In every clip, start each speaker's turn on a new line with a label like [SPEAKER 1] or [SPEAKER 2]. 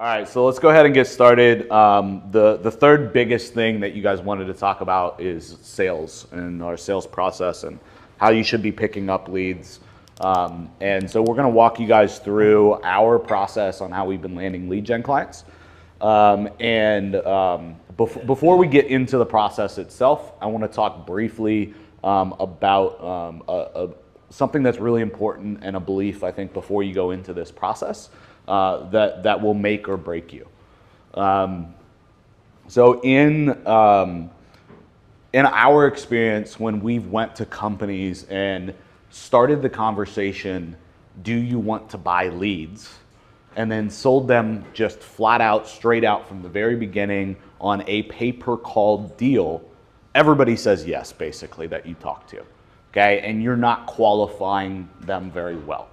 [SPEAKER 1] All right, so let's go ahead and get started. The third biggest thing that you guys wanted to talk about is sales and our sales process and how you should be picking up leads. And so we're going to walk you guys through our process on how we've been landing lead gen clients. Before we get into the process itself, I want to talk briefly about something that's really important and a belief, I think, before you go into this process. That will make or break you. So in our experience, when we've went to companies and started the conversation, do you want to buy leads? And then sold them just flat out, straight out from the very beginning on a pay-per-call deal, everybody says yes, basically, that you talk to. Okay, and you're not qualifying them very well.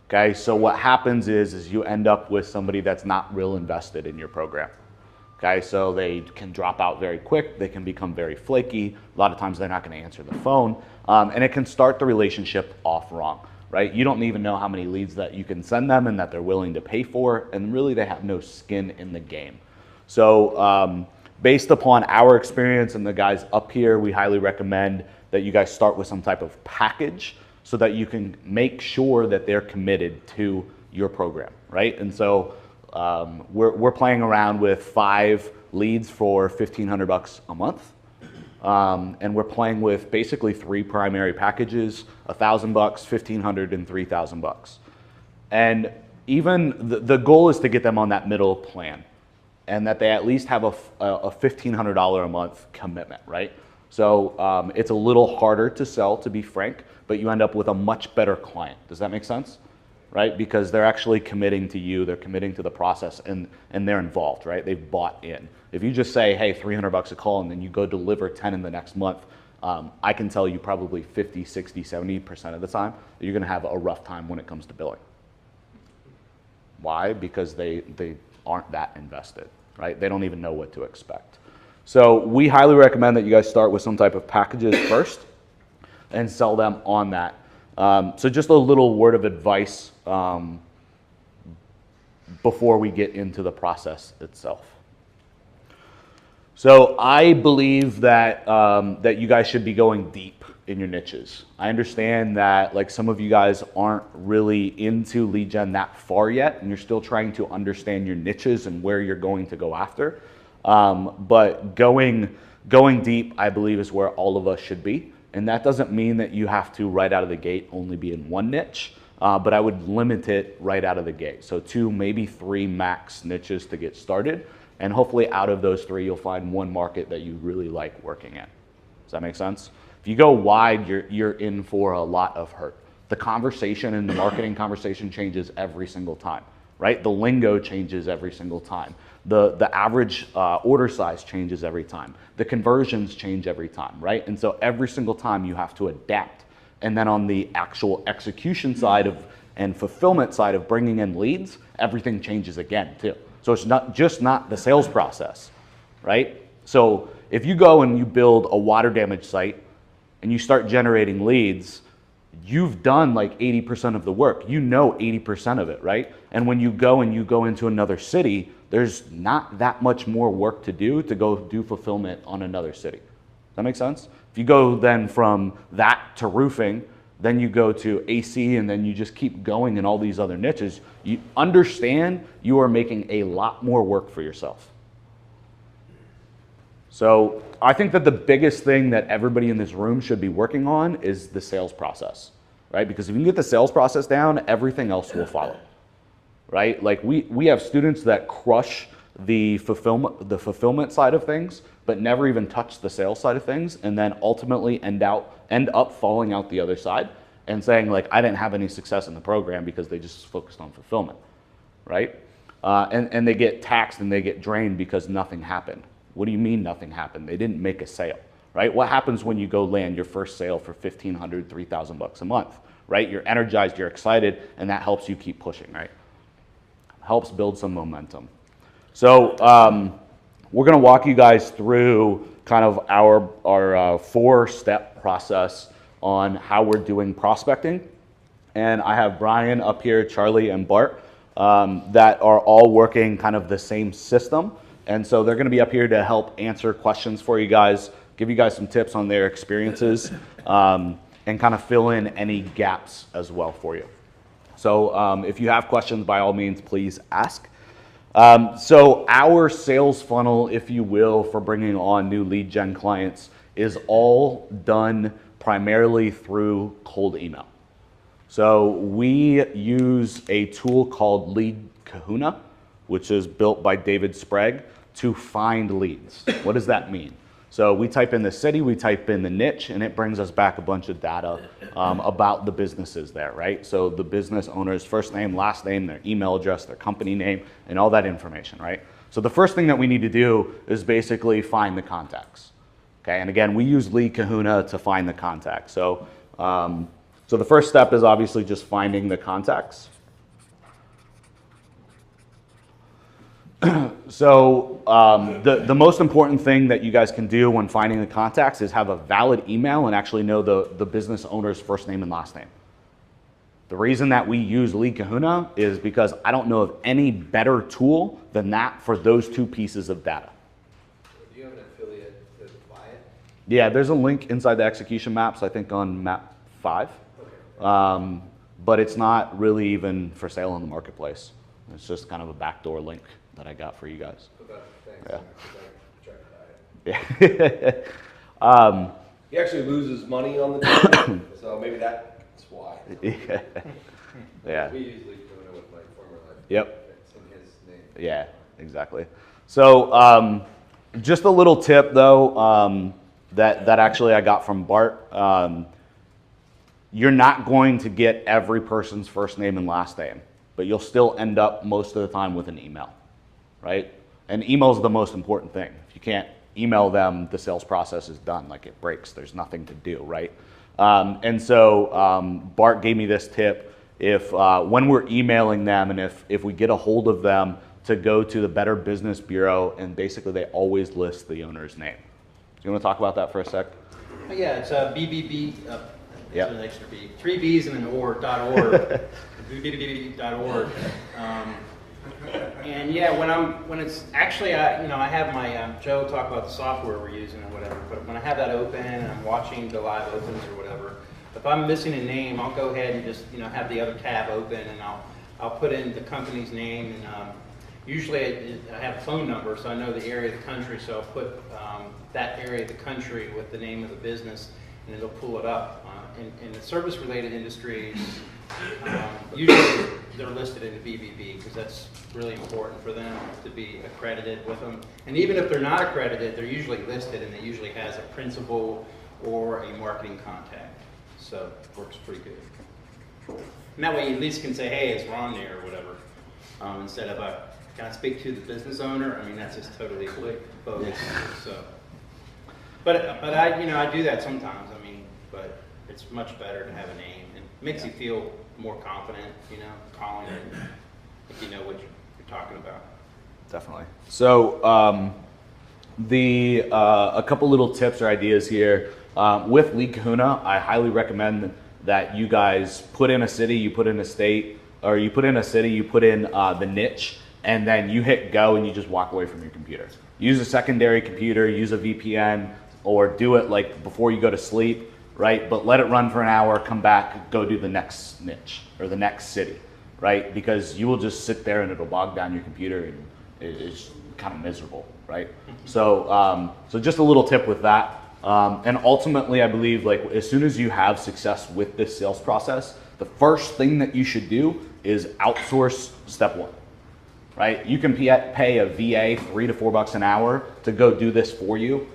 [SPEAKER 1] Okay, so what happens is you end up with somebody that's not real invested in your program. Okay, so they can drop out very quick, they can become very flaky, a lot of times they're not going to answer the phone, and it can start the relationship off wrong, right? You don't even know how many leads that you can send them and that they're willing to pay for, and really they have no skin in the game. So based upon our experience and the guys up here, we highly recommend that you guys start with some type of package so that you can make sure that they're committed to your program, right? And so we're playing around with 5 leads for $1,500 a month. And we're playing with basically 3 primary packages, $1,000, $1,500, and $3,000. And even the goal is to get them on that middle plan and that they at least have a $1,500 a month commitment, right? So it's a little harder to sell, to be frank, but you end up with a much better client. Does that make sense? Right? Because they're actually committing to you, they're committing to the process, and they're involved, right? They've bought in. If you just say, hey, $300 a call, and then you go deliver 10 in the next month, I can tell you probably 50, 60, 70% of the time that you're gonna have a rough time when it comes to billing. Why? Because they aren't that invested, right? They don't even know what to expect. So we highly recommend that you guys start with some type of packages first and sell them on that. So just a little word of advice before we get into the process itself. So I believe that, that you guys should be going deep in your niches. I understand that like some of you guys aren't really into lead gen that far yet, and you're still trying to understand your niches and where you're going to go after. But going deep, I believe, is where all of us should be. And that doesn't mean that you have to, right out of the gate, only be in one niche, but I would limit it right out of the gate. So 2, maybe 3 max niches to get started. And hopefully out of those 3, you'll find one market that you really like working in. Does that make sense? If you go wide, you're in for a lot of hurt. The conversation and the marketing conversation changes every single time, right? The lingo changes every single time. The average order size changes every time. The conversions change every time, right? And so every single time you have to adapt. And then on the actual execution side of and fulfillment side of bringing in leads, everything changes again too. So it's not the sales process, right? So if you go and you build a water damage site and you start generating leads, you've done like 80% of the work. You know 80% of it, right? And when you go into another city, there's not that much more work to do to go do fulfillment on another city. Does that make sense? If you go then from that to roofing, then you go to AC, and then you just keep going in all these other niches, you understand you are making a lot more work for yourself. So I think that the biggest thing that everybody in this room should be working on is the sales process, right? Because if you can get the sales process down, everything else will follow. Right? Like we have students that crush the fulfillment side of things, but never even touch the sales side of things, and then ultimately end up falling out the other side and saying like, I didn't have any success in the program because they just focused on fulfillment, right? And they get taxed and they get drained because nothing happened. What do you mean nothing happened? They didn't make a sale, right? What happens when you go land your first sale for $1,500, $3,000 a month, right? You're energized, you're excited, and that helps you keep pushing, right? Helps build some momentum. So we're going to walk you guys through kind of our 4-step process on how we're doing prospecting. And I have Brian up here, Charlie, and Bart that are all working kind of the same system. And so they're going to be up here to help answer questions for you guys, give you guys some tips on their experiences, and kind of fill in any gaps as well for you. So if you have questions, by all means, please ask. So our sales funnel, if you will, for bringing on new lead gen clients is all done primarily through cold email. So we use a tool called Lead Kahuna, which is built by David Sprague, to find leads. What does that mean? So we type in the city, we type in the niche, and it brings us back a bunch of data about the businesses there, right? So the business owner's first name, last name, their email address, their company name, and all that information, right? So the first thing that we need to do is basically find the contacts, okay? And again, we use Lead Kahuna to find the contacts. So, so the first step is obviously just finding the contacts. So the most important thing that you guys can do when finding the contacts is have a valid email and actually know the business owner's first name and last name. The reason that we use Lead Kahuna is because I don't know of any better tool than that for those two pieces of data.
[SPEAKER 2] Do you have an affiliate to buy it?
[SPEAKER 1] Yeah, there's a link inside the execution maps, I think on map 5. Okay. But it's not really even for sale in the marketplace. It's just kind of a backdoor link that I got for you guys.
[SPEAKER 2] Okay, thanks.
[SPEAKER 1] Yeah.
[SPEAKER 2] He actually loses money on the deal, so maybe that's why.
[SPEAKER 1] Yeah.
[SPEAKER 2] We usually do it with my former life.
[SPEAKER 1] Yep.
[SPEAKER 2] It's in his name.
[SPEAKER 1] Yeah, exactly. So just a little tip though, that actually I got from Bart. You're not going to get every person's first name and last name, but you'll still end up most of the time with an email, right? And email is the most important thing. If you can't email them, the sales process is done. Like it breaks. There's nothing to do, right? And so Bart gave me this tip. If when we're emailing them and if we get a hold of them, to go to the Better Business Bureau, and basically they always list the owner's name. Do you want to talk about that for a sec?
[SPEAKER 3] Yeah, it's BBB.
[SPEAKER 1] Yep.
[SPEAKER 3] An extra B. 3 B's and an .org. BBB.org. And yeah, when it's actually, I have my Joe talk about the software we're using or whatever. But when I have that open and I'm watching the live opens or whatever, if I'm missing a name, I'll go ahead and just have the other tab open and I'll put in the company's name and usually I have a phone number so I know the area of the country. So I'll put that area of the country with the name of the business and it'll pull it up. In the service-related industries, usually they're listed in the BBB because that's really important for them to be accredited with them. And even if they're not accredited, they're usually listed and it usually has a principal or a marketing contact. So it works pretty good. And that way you at least can say, hey, it's Ron there or whatever. Instead of, can I speak to the business owner? I mean, that's just totally bogus. So, but I do that sometimes. I mean, but it's much better to have a name and it makes you feel more confident, calling it if you know what you're talking about.
[SPEAKER 1] Definitely. So a couple little tips or ideas here. With Lead Kahuna, I highly recommend that you guys put in a city, you put in a state, or you put in a city, you put in the niche, and then you hit go and you just walk away from your computer. Use a secondary computer, use a VPN, or do it like before you go to sleep, right? But let it run for an hour, come back, go do the next niche or the next city, right? Because you will just sit there and it'll bog down your computer and it's kind of miserable, right? So, so just a little tip with that. And ultimately, I believe like as soon as you have success with this sales process, the first thing that you should do is outsource step 1, right? You can pay a VA $3 to $4 an hour to go do this for you.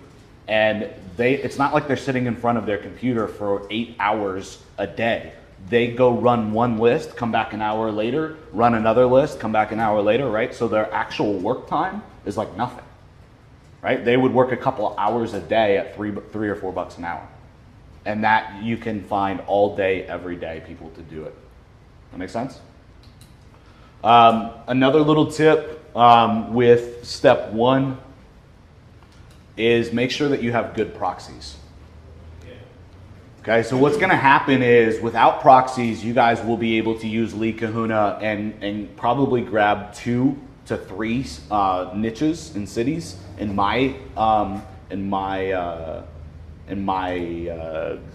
[SPEAKER 1] And it's not like they're sitting in front of their computer for 8 hours a day. They go run one list, come back an hour later, run another list, come back an hour later, right? So their actual work time is like nothing, right? They would work a couple of hours a day at $3 or $4 an hour. And that you can find all day, every day, people to do it. That make sense? Another little tip with step 1 is make sure that you have good proxies. Okay, so what's gonna happen is without proxies, you guys will be able to use Lead Kahuna and probably grab 2 to 3 niches in cities. In my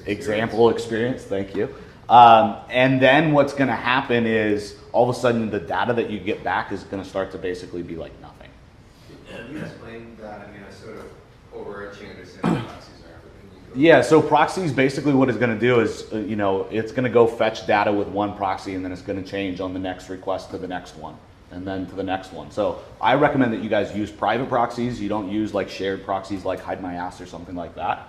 [SPEAKER 1] example experience, thank you. And then what's gonna happen is all of a sudden the data that you get back is gonna start to basically be like nothing.
[SPEAKER 4] Can you explain that? I mean, I sort of overarching understanding of proxies are.
[SPEAKER 1] Yeah, so proxies basically what it's going to do is, it's going to go fetch data with one proxy and then it's going to change on the next request to the next one and then to the next one. So I recommend that you guys use private proxies. You don't use like shared proxies like Hide My Ass or something like that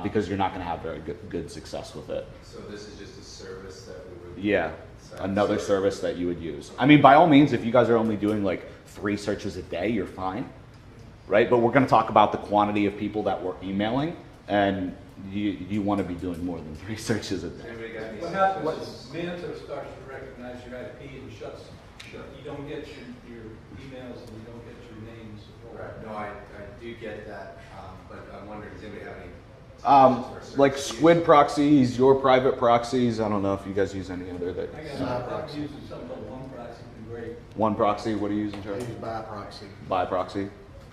[SPEAKER 1] because you're not going to have very good success with it.
[SPEAKER 4] So this is just a service that we would.
[SPEAKER 1] Yeah, another service that you would use. I mean, by all means, if you guys are only doing like 3 searches a day, you're fine, right? But we're going to talk about the quantity of people that we're emailing. And you want to be doing more than 3 searches a day.
[SPEAKER 5] What happens is Manta starts to recognize your IP and shuts. You don't get your emails and you don't get your names.
[SPEAKER 4] Right. No, I do get that, but I'm wondering, does anybody have any?
[SPEAKER 1] Like Squid proxies, your private proxies. I don't know if you guys use any other.
[SPEAKER 5] I'm using something called one proxy. Great.
[SPEAKER 1] One proxy. What are you using, Charlie?
[SPEAKER 6] I use by proxy.
[SPEAKER 1] By proxy.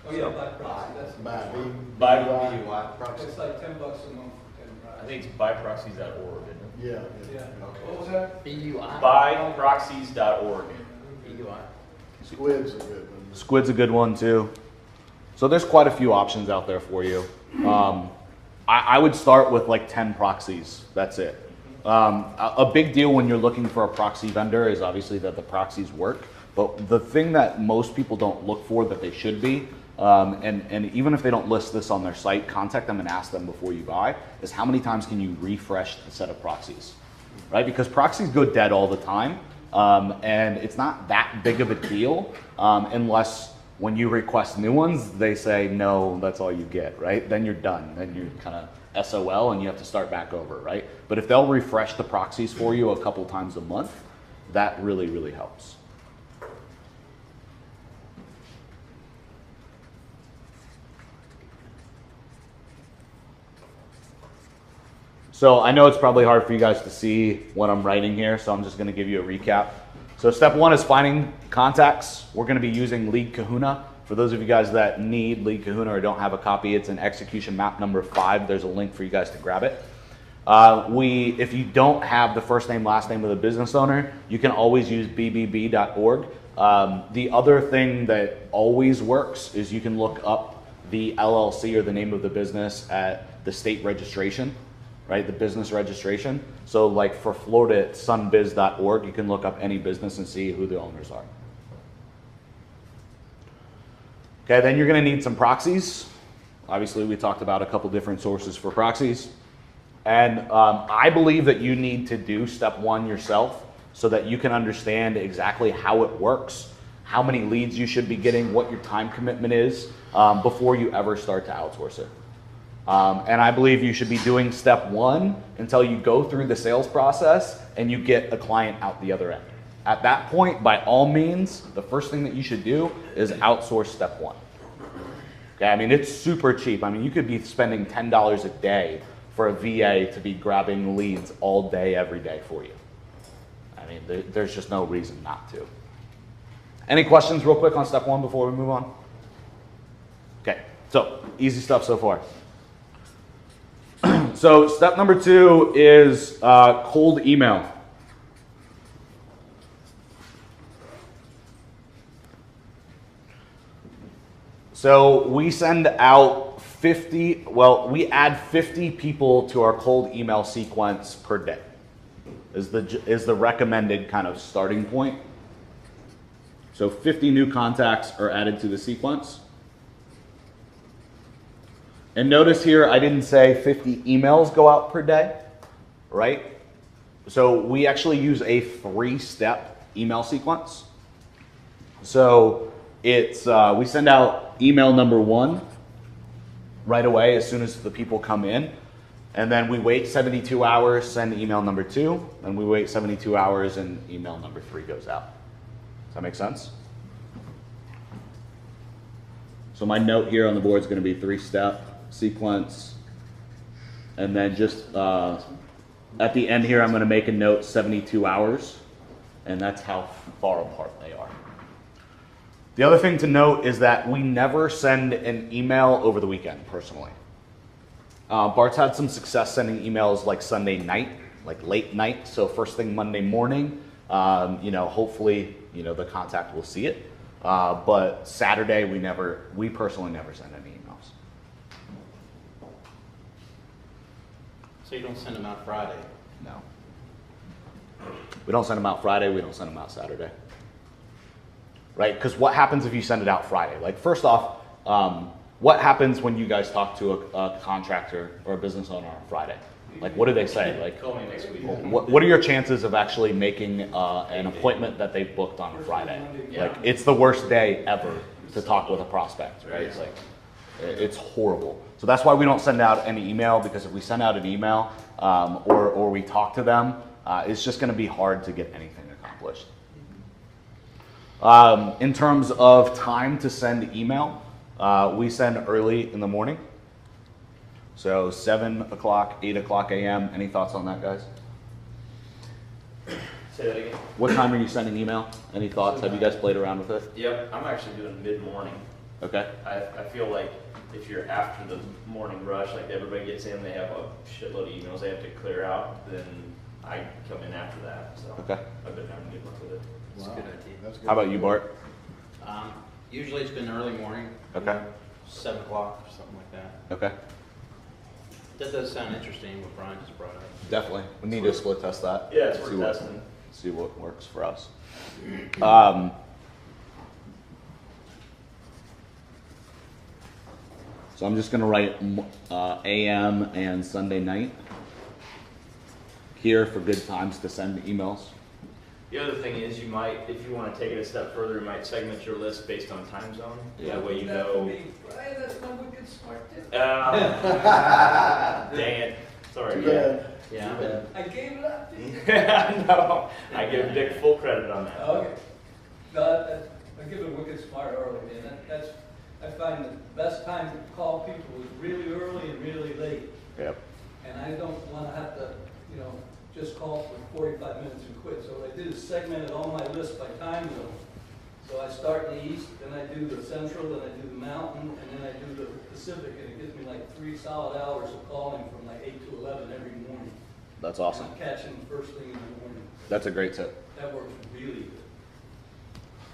[SPEAKER 5] Oh yeah, by proxy. That's
[SPEAKER 6] By
[SPEAKER 4] proxy.
[SPEAKER 5] It's like $10 a month for 10 proxies.
[SPEAKER 7] I think it's byproxies.org, isn't it?
[SPEAKER 6] Yeah.
[SPEAKER 5] Yeah.
[SPEAKER 4] Okay.
[SPEAKER 5] What was that?
[SPEAKER 7] Byproxies.org.
[SPEAKER 6] Squid's a good one.
[SPEAKER 1] Squid's a good one too. So there's quite a few options out there for you. I would start with like 10 proxies. That's it. A big deal when you're looking for a proxy vendor is obviously that the proxies work. But the thing that most people don't look for that they should be, and even if they don't list this on their site, contact them and ask them before you buy, is how many times can you refresh the set of proxies, right? Because proxies go dead all the time, and it's not that big of a deal unless when you request new ones, they say, no, that's all you get, right? Then you're done. Then you're kind of SOL and you have to start back over, right? But if they'll refresh the proxies for you a couple times a month, that really, really helps. So I know it's probably hard for you guys to see what I'm writing here, so I'm just going to give you a recap. So step 1 is finding contacts. We're going to be using Lead Kahuna. For those of you guys that need Lead Kahuna or don't have a copy, it's in execution map number 5. There's a link for you guys to grab it. If you don't have the first name, last name of the business owner, you can always use bbb.org. The other thing that always works is you can look up the LLC or the name of the business at the state registration. Right, the business registration. So like for Florida, it's sunbiz.org. You can look up any business and see who the owners are. Okay, then you're gonna need some proxies. Obviously, we talked about a couple different sources for proxies. And I believe that you need to do step 1 yourself so that you can understand exactly how it works, how many leads you should be getting, what your time commitment is before you ever start to outsource it. And I believe you should be doing step 1 until you go through the sales process and you get a client out the other end. At that point, by all means, the first thing that you should do is outsource step 1. Okay, I mean, it's super cheap. I mean, you could be spending $10 a day for a VA to be grabbing leads all day, every day for you. I mean, there's just no reason not to. Any questions real quick on step 1 before we move on? Okay, so easy stuff so far. So step number 2 is cold email. So we send out we add 50 people to our cold email sequence per day is the recommended kind of starting point. So 50 new contacts are added to the sequence. And notice here, I didn't say 50 emails go out per day, right? So we actually use a 3-step email sequence. So it's we send out email number 1 right away as soon as the people come in. And then we wait 72 hours, send email number 2. And we wait 72 hours and email number 3 goes out. Does that make sense? So my note here on the board is going to be 3-step sequence, and then just At the end here, I'm going to make a note 72 hours, and that's how far apart they are. The other thing to note is that we never send an email over the weekend, personally. Bart's had some success sending emails like Sunday night, like late night, so first thing Monday morning, hopefully, the contact will see it. But Saturday, we personally never send any emails.
[SPEAKER 3] So you don't send them out Friday?
[SPEAKER 1] No. We don't send them out Friday, we don't send them out Saturday. Right? Because what happens if you send it out Friday? Like, first off, what happens when you guys talk to a contractor or a business owner on Friday? Like, what do they say? Like,
[SPEAKER 7] Call me next week.
[SPEAKER 1] what are your chances of actually making an appointment that they've booked on a Friday?
[SPEAKER 7] Yeah.
[SPEAKER 1] Like, it's the worst day ever to talk with a prospect, right? It's like, it's horrible. So that's why we don't send out any email, because if we send out an email or we talk to them, it's just going to be hard to get anything accomplished. In terms of time to send email, we send early in the morning. So 7 o'clock, 8 o'clock a.m. Any thoughts on that, guys?
[SPEAKER 7] Say that again?
[SPEAKER 1] What time are you sending email? Any thoughts? Have you guys played around with it?
[SPEAKER 7] Yep, I'm actually doing mid-morning.
[SPEAKER 1] Okay.
[SPEAKER 7] I feel like if you're after the morning rush, like everybody gets in, they have a shitload of emails they have to clear out, then I come in after that, so.
[SPEAKER 1] Okay.
[SPEAKER 7] I've been having good luck with it.
[SPEAKER 3] That's a good idea.
[SPEAKER 1] How about you, Bart?
[SPEAKER 3] Usually it's been early morning.
[SPEAKER 1] Okay.
[SPEAKER 3] 7 o'clock or something like that.
[SPEAKER 1] Okay.
[SPEAKER 3] That does sound interesting, what Brian just brought up.
[SPEAKER 1] Definitely. We need to split test that.
[SPEAKER 7] Yeah, it's
[SPEAKER 1] See
[SPEAKER 7] worth
[SPEAKER 1] what-
[SPEAKER 7] testing.
[SPEAKER 1] See what works for us. So I'm just going to write AM and Sunday night here for good times to send emails.
[SPEAKER 7] The other thing is you might, if you want to take it a step further, you might segment your list based on time zone.
[SPEAKER 1] Yeah.
[SPEAKER 7] That way you know.
[SPEAKER 5] Brian, that's my wicked smart tip.
[SPEAKER 7] Dang it. Sorry.
[SPEAKER 2] Too bad.
[SPEAKER 3] Yeah,
[SPEAKER 2] Too bad.
[SPEAKER 5] I gave it up to you.
[SPEAKER 7] No, I give Dick full credit on that.
[SPEAKER 5] Okay. No, I give it wicked smart early, man. I find the best time to call people is really early and really late.
[SPEAKER 1] Yep.
[SPEAKER 5] And I don't want to have to, just call for 45 minutes and quit. So what I did is segmented all my list by time zone. So I start in the east, then I do the central, then I do the mountain, and then I do the Pacific, and it gives me like 3 solid hours of calling from like 8 to 11 every morning.
[SPEAKER 1] That's awesome.
[SPEAKER 5] And I'm catching first thing in the morning.
[SPEAKER 1] That's a great tip.
[SPEAKER 5] That works really good,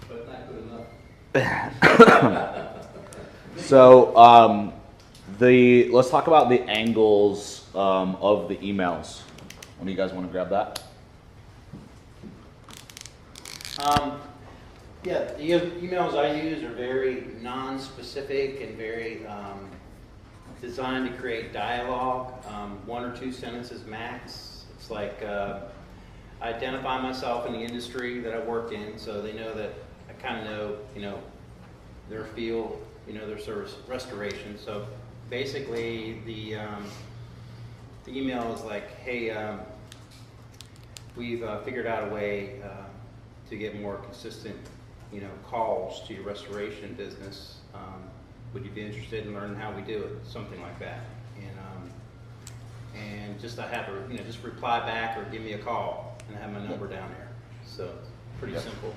[SPEAKER 5] but not good enough.
[SPEAKER 1] So let's talk about the angles of the emails. When do you guys want to grab that?
[SPEAKER 3] Yeah, the emails I use are very non-specific and very designed to create dialogue, 1 or 2 sentences max. It's like I identify myself in the industry that I work in, so they know that I kind of know, their field, their service restoration. So basically, the email is like, hey, we've figured out a way to get more consistent, calls to your restoration business. Would you be interested in learning how we do it? Something like that. And just I have her, just reply back or give me a call, and I have my number down there. So pretty simple.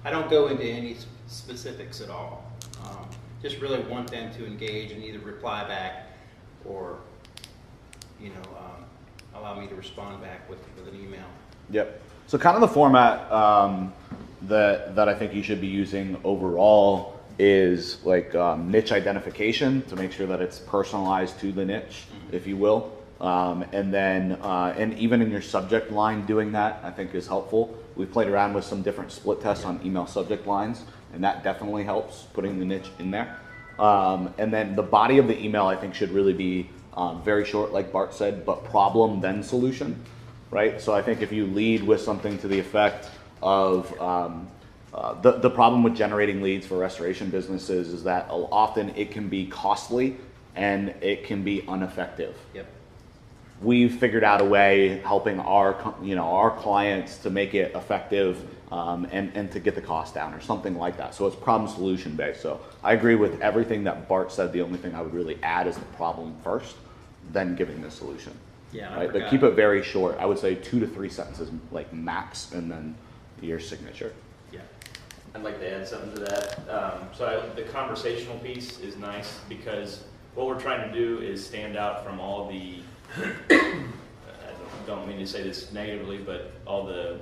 [SPEAKER 3] I don't go into any specifics at all. Just really want them to engage and either reply back or, allow me to respond back with an email.
[SPEAKER 1] Yep. So kind of the format that I think you should be using overall is like niche identification to make sure that it's personalized to the niche, if you will. And then, and even in your subject line doing that, I think is helpful. We've played around with some different split tests on email subject lines, and that definitely helps putting the niche in there. And then the body of the email, I think, should really be very short, like Bart said, but problem then solution, right? So I think if you lead with something to the effect of the problem with generating leads for restoration businesses is that often it can be costly and it can be ineffective.
[SPEAKER 3] Yep.
[SPEAKER 1] We've figured out a way helping our clients to make it effective and to get the cost down or something like that. So it's problem solution based. So I agree with everything that Bart said. The only thing I would really add is the problem first, then giving the solution.
[SPEAKER 3] Yeah, I
[SPEAKER 1] right? But
[SPEAKER 3] forgot.
[SPEAKER 1] keep it very short. I would say 2 to 3 sentences, like max, and then your signature.
[SPEAKER 3] Yeah.
[SPEAKER 7] I'd like to add something to that. The conversational piece is nice because what we're trying to do is stand out from all the, I don't mean to say this negatively, but all the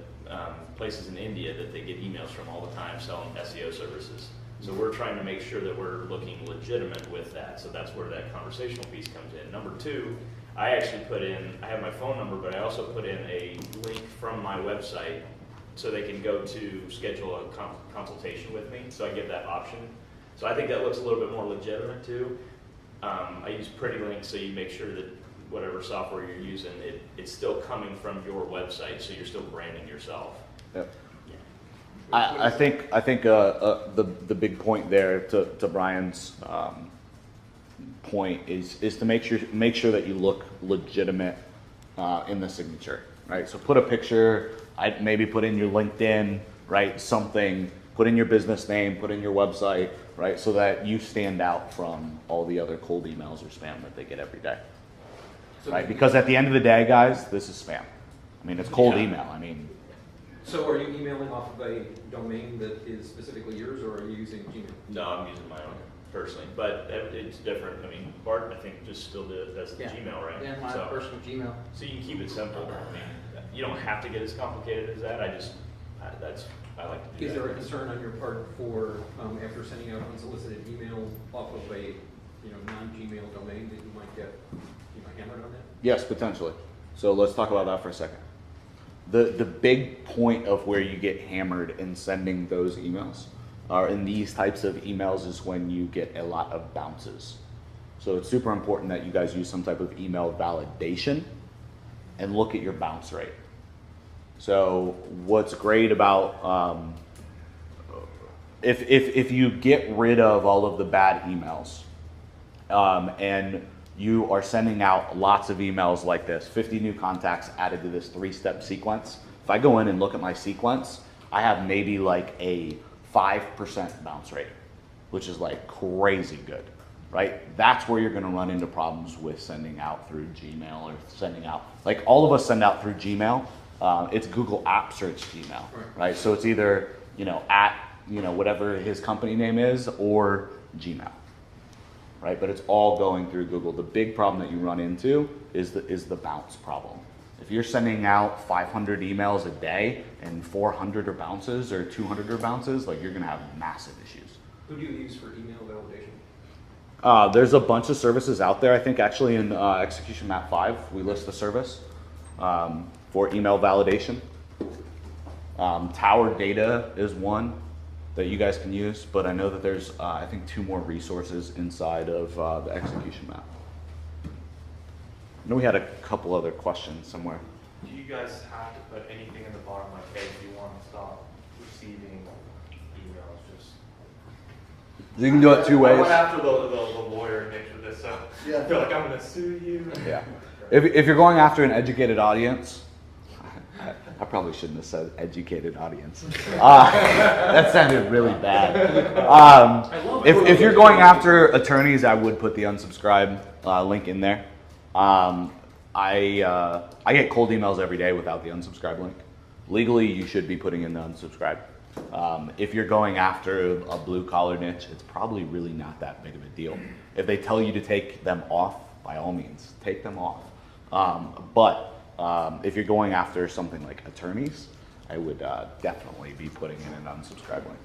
[SPEAKER 7] places in India that they get emails from all the time selling SEO services. So we're trying to make sure that we're looking legitimate with that. So that's where that conversational piece comes in. Number two, I actually put in, I have my phone number, but I also put in a link from my website so they can go to schedule a consultation with me. So I give that option. So I think that looks a little bit more legitimate too. I use Pretty Links so you make sure that whatever software you're using, it's still coming from your website, so you're still branding yourself.
[SPEAKER 1] Yep. I think the big point there to Brian's point is to make sure that you look legitimate in the signature, right? So put a picture. I'd maybe put in your LinkedIn, right? Something. Put in your business name. Put in your website, right? So that you stand out from all the other cold emails or spam that they get every day, right? Because at the end of the day, guys, this is spam. I mean, it's cold email. I mean.
[SPEAKER 6] So are you emailing off of a domain that is specifically yours, or are you using Gmail?
[SPEAKER 7] No, I'm using my own personally, but it's different. I mean, Bart, I think, just still does the Gmail, right?
[SPEAKER 3] Yeah, my personal Gmail.
[SPEAKER 7] So you can keep it simple. I mean, you don't have to get as complicated as that. I like to do
[SPEAKER 6] Is
[SPEAKER 7] that.
[SPEAKER 6] there a concern on your part for, after sending out unsolicited email off of a, non-Gmail domain, that you might get, hammered on that?
[SPEAKER 1] Yes, potentially. So let's talk about that for a second. The big point of where you get hammered in sending those emails or in these types of emails is when you get a lot of bounces. So it's super important that you guys use some type of email validation and look at your bounce rate. So what's great about if you get rid of all of the bad emails and you are sending out lots of emails like this, 50 new contacts added to this 3-step sequence. If I go in and look at my sequence, I have maybe like a 5% bounce rate, which is like crazy good, right? That's where you're gonna run into problems with sending out through Gmail or sending out, like all of us send out through Gmail. It's Google App Search Gmail, right? So it's either, at, whatever his company name is or Gmail. Right, but it's all going through Google. The big problem that you run into is the bounce problem. If you're sending out 500 emails a day and 400 are bounces or 200 are bounces, like you're gonna have massive issues.
[SPEAKER 6] Who do you use for email validation?
[SPEAKER 1] There's a bunch of services out there. I think actually in Execution Map 5, we list the service for email validation. Tower Data is one that you guys can use, but I know that there's, I think, 2 more resources inside of the execution map. I know we had a couple other questions somewhere.
[SPEAKER 8] Do you guys have to put anything in the bottom, like, hey, if you want to stop receiving emails, just...
[SPEAKER 1] You can do it 2 ways.
[SPEAKER 8] I went after the lawyer niche with this, so I feel like I'm going to sue you.
[SPEAKER 1] Yeah. If you're going after an educated audience, I probably shouldn't have said educated audience. That sounded really bad. If you're going after attorneys, I would put the unsubscribe link in there. I get cold emails every day without the unsubscribe link. Legally, you should be putting in the unsubscribe. If you're going after a blue collar niche, it's probably really not that big of a deal. If they tell you to take them off, by all means, take them off. If you're going after something like attorneys, I would definitely be putting in an unsubscribe link.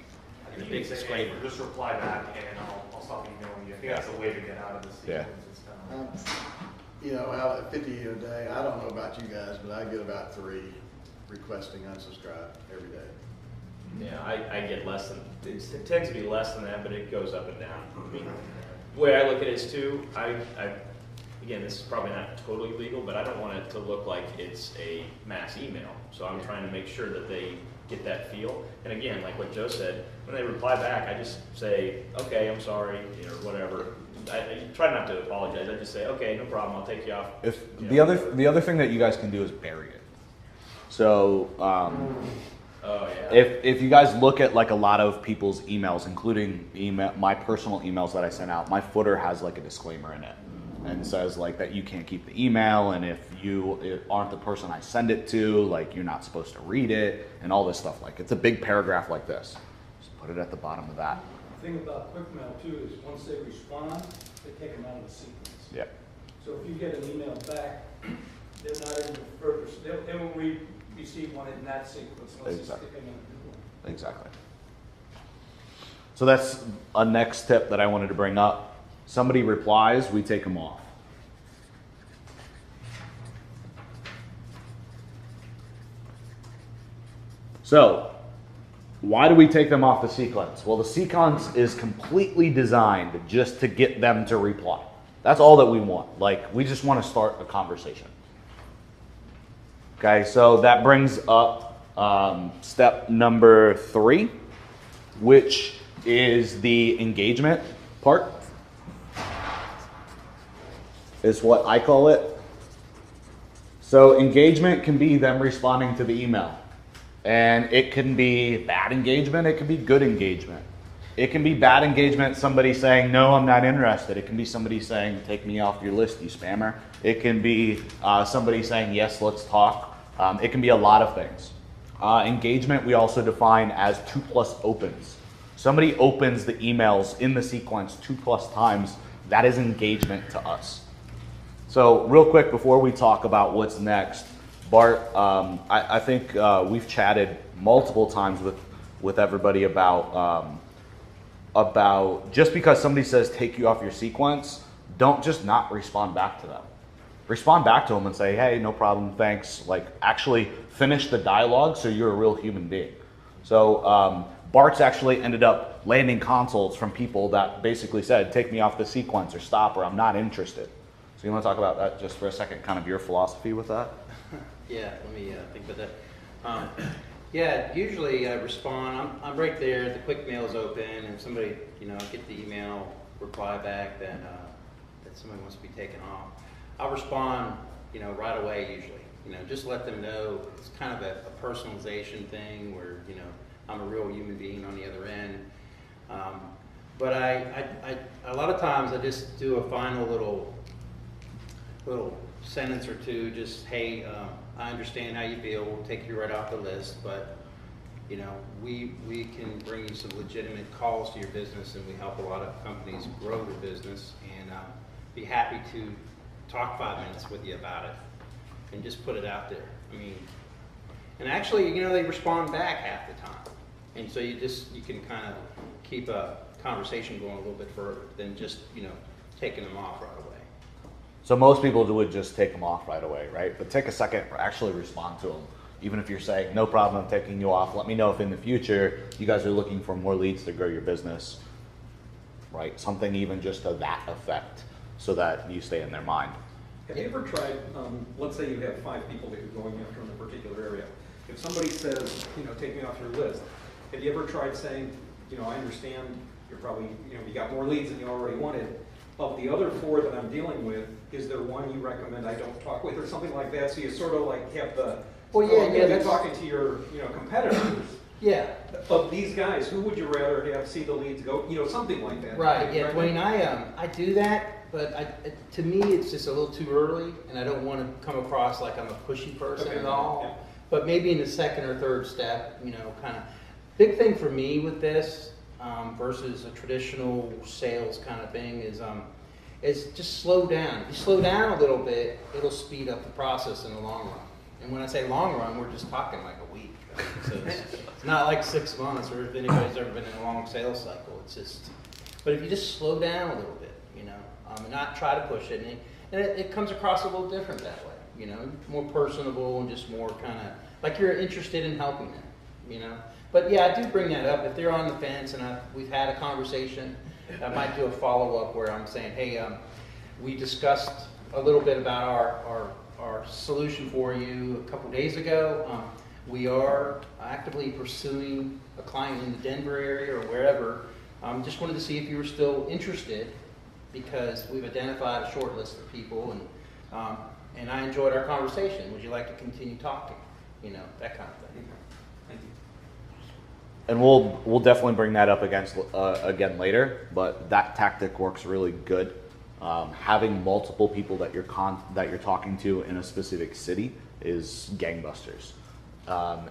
[SPEAKER 8] I think you can say, hey, just reply back and I'll stop emailing you. I think that's a way to get out of this sequence.
[SPEAKER 9] Out at 50 a day, I don't know about you guys, but I get about 3 requesting unsubscribe every day.
[SPEAKER 7] Yeah, I get less than, it tends to be less than that, but it goes up and down. I mean, the way I look at it is too, again, this is probably not totally legal, but I don't want it to look like it's a mass email. So I'm trying to make sure that they get that feel. And again, like what Joe said, when they reply back, I just say, okay, I'm sorry, or whatever. I try not to apologize. I just say, okay, no problem, I'll take you off.
[SPEAKER 1] The other thing that you guys can do is bury it. So if you guys look at like a lot of people's emails, including my personal emails that I sent out, my footer has like a disclaimer in it. and says like that you can't keep the email, and if you aren't the person I send it to, like you're not supposed to read it, and all this stuff. Like it's a big paragraph like this. Just put it at the bottom of that.
[SPEAKER 5] The thing about quick mail too is once they respond, they take them out of the sequence.
[SPEAKER 1] Yep.
[SPEAKER 5] So if you get an email back, they're not in the further, they won't receive one in that sequence unless you stick them in a new one.
[SPEAKER 1] Exactly. So that's a next tip that I wanted to bring up. Somebody replies, we take them off. So, why do we take them off the sequence? Well, the sequence is completely designed just to get them to reply. That's all that we want. Like, we just want to start a conversation. Okay, so that brings up step number 3, which is the engagement part, is what I call it. So engagement can be them responding to the email. And it can be bad engagement, it can be good engagement. It can be bad engagement, somebody saying, no, I'm not interested. It can be somebody saying, take me off your list, you spammer. It can be somebody saying, yes, let's talk. It can be a lot of things. Engagement we also define as 2+ opens. Somebody opens the emails in the sequence 2+ times, that is engagement to us. So real quick before we talk about what's next, Bart, I think we've chatted multiple times with everybody about just because somebody says take you off your sequence, don't just not respond back to them. Respond back to them and say, hey, no problem, thanks. Like actually finish the dialogue so you're a real human being. So Bart's actually ended up landing consults from people that basically said, take me off the sequence or stop or I'm not interested. So you want to talk about that just for a second, kind of your philosophy with that?
[SPEAKER 3] Yeah, let me think about that. Yeah, usually I respond. I'm right there. The quick mail is open, and somebody, get the email reply back that somebody wants to be taken off. I'll respond, right away usually. Just let them know it's kind of a personalization thing where I'm a real human being on the other end. But I a lot of times I just do a final little sentence or two, just, hey, I understand how you feel, we'll take you right off the list, but we can bring you some legitimate calls to your business, and we help a lot of companies grow their business, and be happy to talk 5 minutes with you about it, and just put it out there. And actually, they respond back half the time, and so you can kind of keep a conversation going a little bit further than just taking them off right away.
[SPEAKER 1] So most people would just take them off right away, right? But take a second to actually respond to them. Even if you're saying, no problem, I'm taking you off. Let me know if in the future you guys are looking for more leads to grow your business, right? Something even just to that effect so that you stay in their mind.
[SPEAKER 6] Have you ever tried, let's say you have 5 people that you're going after in a particular area. If somebody says, take me off your list, have you ever tried saying, I understand you're probably, you got more leads than you already wanted. Of the other 4 that I'm dealing with, is there one you recommend I don't talk with or something like that? So you sort of like have the,
[SPEAKER 3] that's
[SPEAKER 6] talking to your competitors.
[SPEAKER 3] Yeah.
[SPEAKER 6] Of these guys, who would you rather have see the leads go? Something like that.
[SPEAKER 3] Right. Yeah, Dwayne, I do that, but to me it's just a little too early, and I don't want to come across like I'm a pushy person at all. Yeah. But maybe in the second or third step, kind of big thing for me with this. Versus a traditional sales kind of thing is just slow down. If you slow down a little bit, it'll speed up the process in the long run. And when I say long run, we're just talking like a week. Right? So it's not like 6 months or if anybody's ever been in a long sales cycle. It's just, but if you just slow down a little bit, and not try to push it, and it comes across a little different that way. More personable and just more kind of like you're interested in helping them. But yeah, I do bring that up. If they're on the fence and we've had a conversation, I might do a follow-up where I'm saying, hey, we discussed a little bit about our solution for you a couple days ago. We are actively pursuing a client in the Denver area or wherever. Just wanted to see if you were still interested because we've identified a short list of people and I enjoyed our conversation. Would you like to continue talking? That kind of thing.
[SPEAKER 1] And we'll definitely bring that up again later, but that tactic works really good. Having multiple people that you're talking to in a specific city is gangbusters.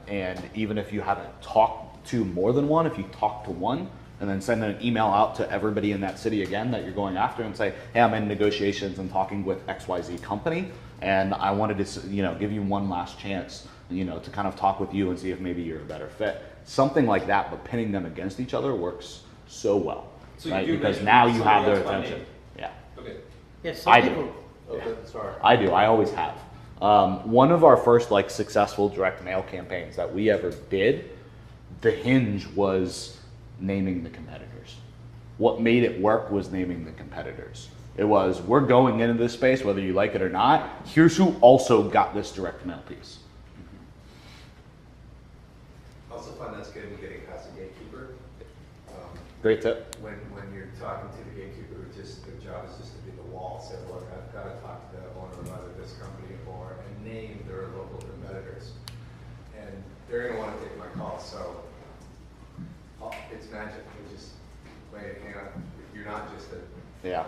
[SPEAKER 1] And even if you haven't talked to more than one, if you talk to one and then send an email out to everybody in that city again that you're going after and say, hey, I'm in negotiations and talking with XYZ company, and I wanted to, give you one last chance, to kind of talk with you and see if maybe you're a better fit. Something like that, but pinning them against each other works so well,
[SPEAKER 6] So you
[SPEAKER 1] right?
[SPEAKER 6] do
[SPEAKER 1] Because
[SPEAKER 6] mention
[SPEAKER 1] now you have
[SPEAKER 6] somebody
[SPEAKER 1] their
[SPEAKER 6] else by
[SPEAKER 1] attention.
[SPEAKER 6] name.
[SPEAKER 1] Yeah,
[SPEAKER 6] Okay.
[SPEAKER 3] Yeah, some
[SPEAKER 1] I do.
[SPEAKER 3] people,
[SPEAKER 2] Okay, sorry.
[SPEAKER 1] I do. I always have. One of our first successful direct mail campaigns that we ever did, the hinge was naming the competitors. What made it work was naming the competitors. It was, we're going into this space whether you like it or not. Here's who also got this direct mail piece.
[SPEAKER 4] Also find that's good in getting past a gatekeeper.
[SPEAKER 1] Great tip.
[SPEAKER 4] When you're talking to the gatekeeper, their job is just to be the wall, say, look, I've got to talk to the owner of either this company or, and name their local competitors. And they're going to want to take my call, so it's magic. You just lay it hand. You're not just a
[SPEAKER 1] Yeah.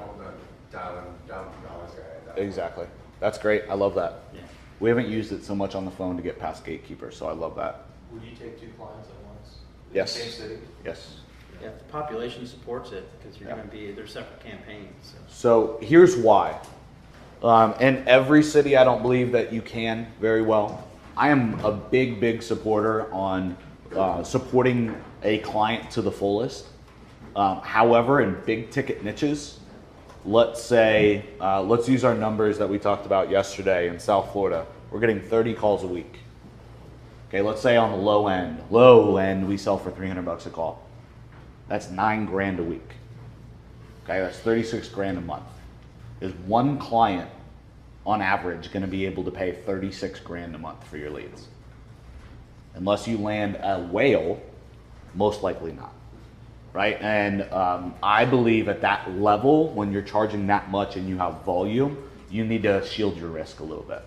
[SPEAKER 4] dialing down dollars guy.
[SPEAKER 1] Exactly. That's great. I love that.
[SPEAKER 3] yeah.
[SPEAKER 1] We haven't used it so much on the phone to get past gatekeepers, so I love that.
[SPEAKER 8] Would you take 2 clients at once? In
[SPEAKER 1] Yes.
[SPEAKER 8] the same city?
[SPEAKER 1] Yes.
[SPEAKER 3] Yeah, if the population supports it, because you're
[SPEAKER 1] Yeah.
[SPEAKER 3] going to be, they're separate campaigns. So.
[SPEAKER 1] So here's why. In every city, I don't believe that you can very well. I am a big supporter on supporting a client to the fullest. However, in big ticket niches, let's say, let's use our numbers that we talked about yesterday in South Florida. We're getting 30 calls a week. Okay, let's say on the low end, we sell for $300 a call. That's $9 grand a week. Okay, that's 36 grand a month. Is one client on average going to be able to pay 36 grand a month for your leads? Unless you land a whale, most likely not. Right? And I believe at that level, when you're charging that much and you have volume, you need to shield your risk a little bit.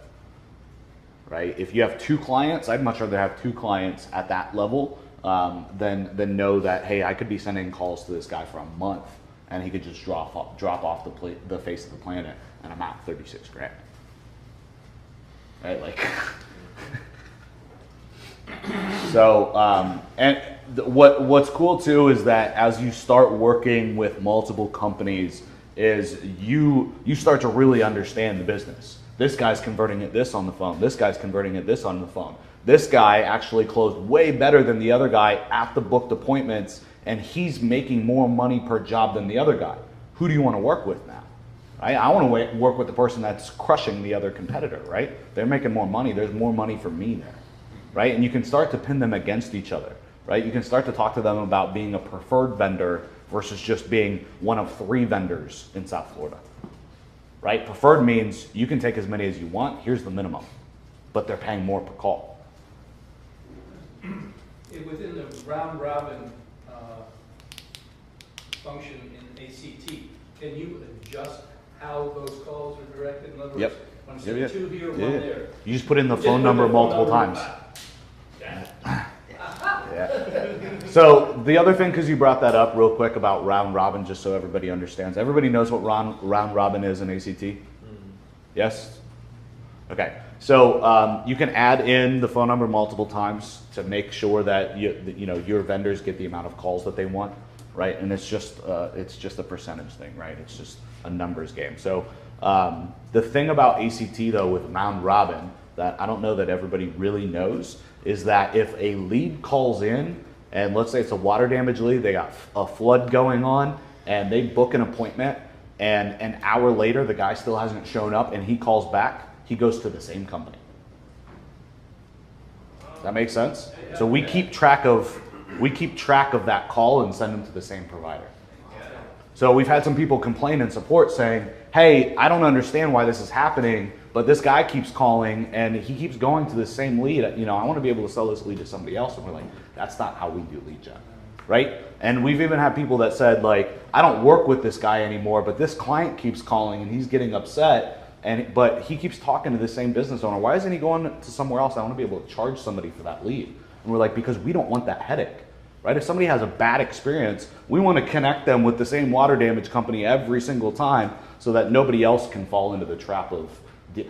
[SPEAKER 1] Right? If you have 2 clients, I'd much rather have 2 clients at that level than know that, hey, I could be sending calls to this guy for a month and he could just drop off the face of the planet and I'm out 36 grand. Right? Like, so, what's cool too is that as you start working with multiple companies, is you start to really understand the business. This guy's converting at this on the phone. This guy's converting at this on the phone. This guy actually closed way better than the other guy at the booked appointments, and he's making more money per job than the other guy. Who do you want to work with now? Right? I want to work with the person that's crushing the other competitor, right? They're making more money. There's more money for me there, right? And you can start to pin them against each other, right? You can start to talk to them about being a preferred vendor versus just being one of 3 vendors in South Florida, right? Preferred means you can take as many as you want. Here's the minimum, but they're paying more per call.
[SPEAKER 5] Within the round robin function in ACT, can you adjust how those calls are directed? In other words,
[SPEAKER 1] Yep.
[SPEAKER 5] when I say 2 here, 1 there.
[SPEAKER 1] You just put in the
[SPEAKER 5] Just
[SPEAKER 1] phone
[SPEAKER 5] put
[SPEAKER 1] number
[SPEAKER 5] the phone
[SPEAKER 1] multiple
[SPEAKER 5] number
[SPEAKER 1] times. Yeah. So the other thing, because you brought that up real quick about round robin, just so everybody understands. Everybody knows what round robin is in ACT? Yes? Okay. So you can add in the phone number multiple times to make sure that your vendors get the amount of calls that they want, right? And it's just a percentage thing, right? It's just a numbers game. So the thing about ACT though with round robin that I don't know that everybody really knows is that if a lead calls in, and let's say it's a water damage lead, they got a flood going on, and they book an appointment, and an hour later the guy still hasn't shown up, and he calls back, he goes to the same company. Does that make sense? So we keep track of that call and send them to the same provider. So we've had some people complain in support saying, hey, I don't understand why this is happening, but this guy keeps calling and he keeps going to the same lead. I want to be able to sell this lead to somebody else. And we're like, that's not how we do lead gen, right? And we've even had people that said, like, I don't work with this guy anymore, but this client keeps calling and he's getting upset, but he keeps talking to the same business owner. Why isn't he going to somewhere else? I want to be able to charge somebody for that lead. And we're like, because we don't want that headache, right? If somebody has a bad experience, we want to connect them with the same water damage company every single time so that nobody else can fall into the trap of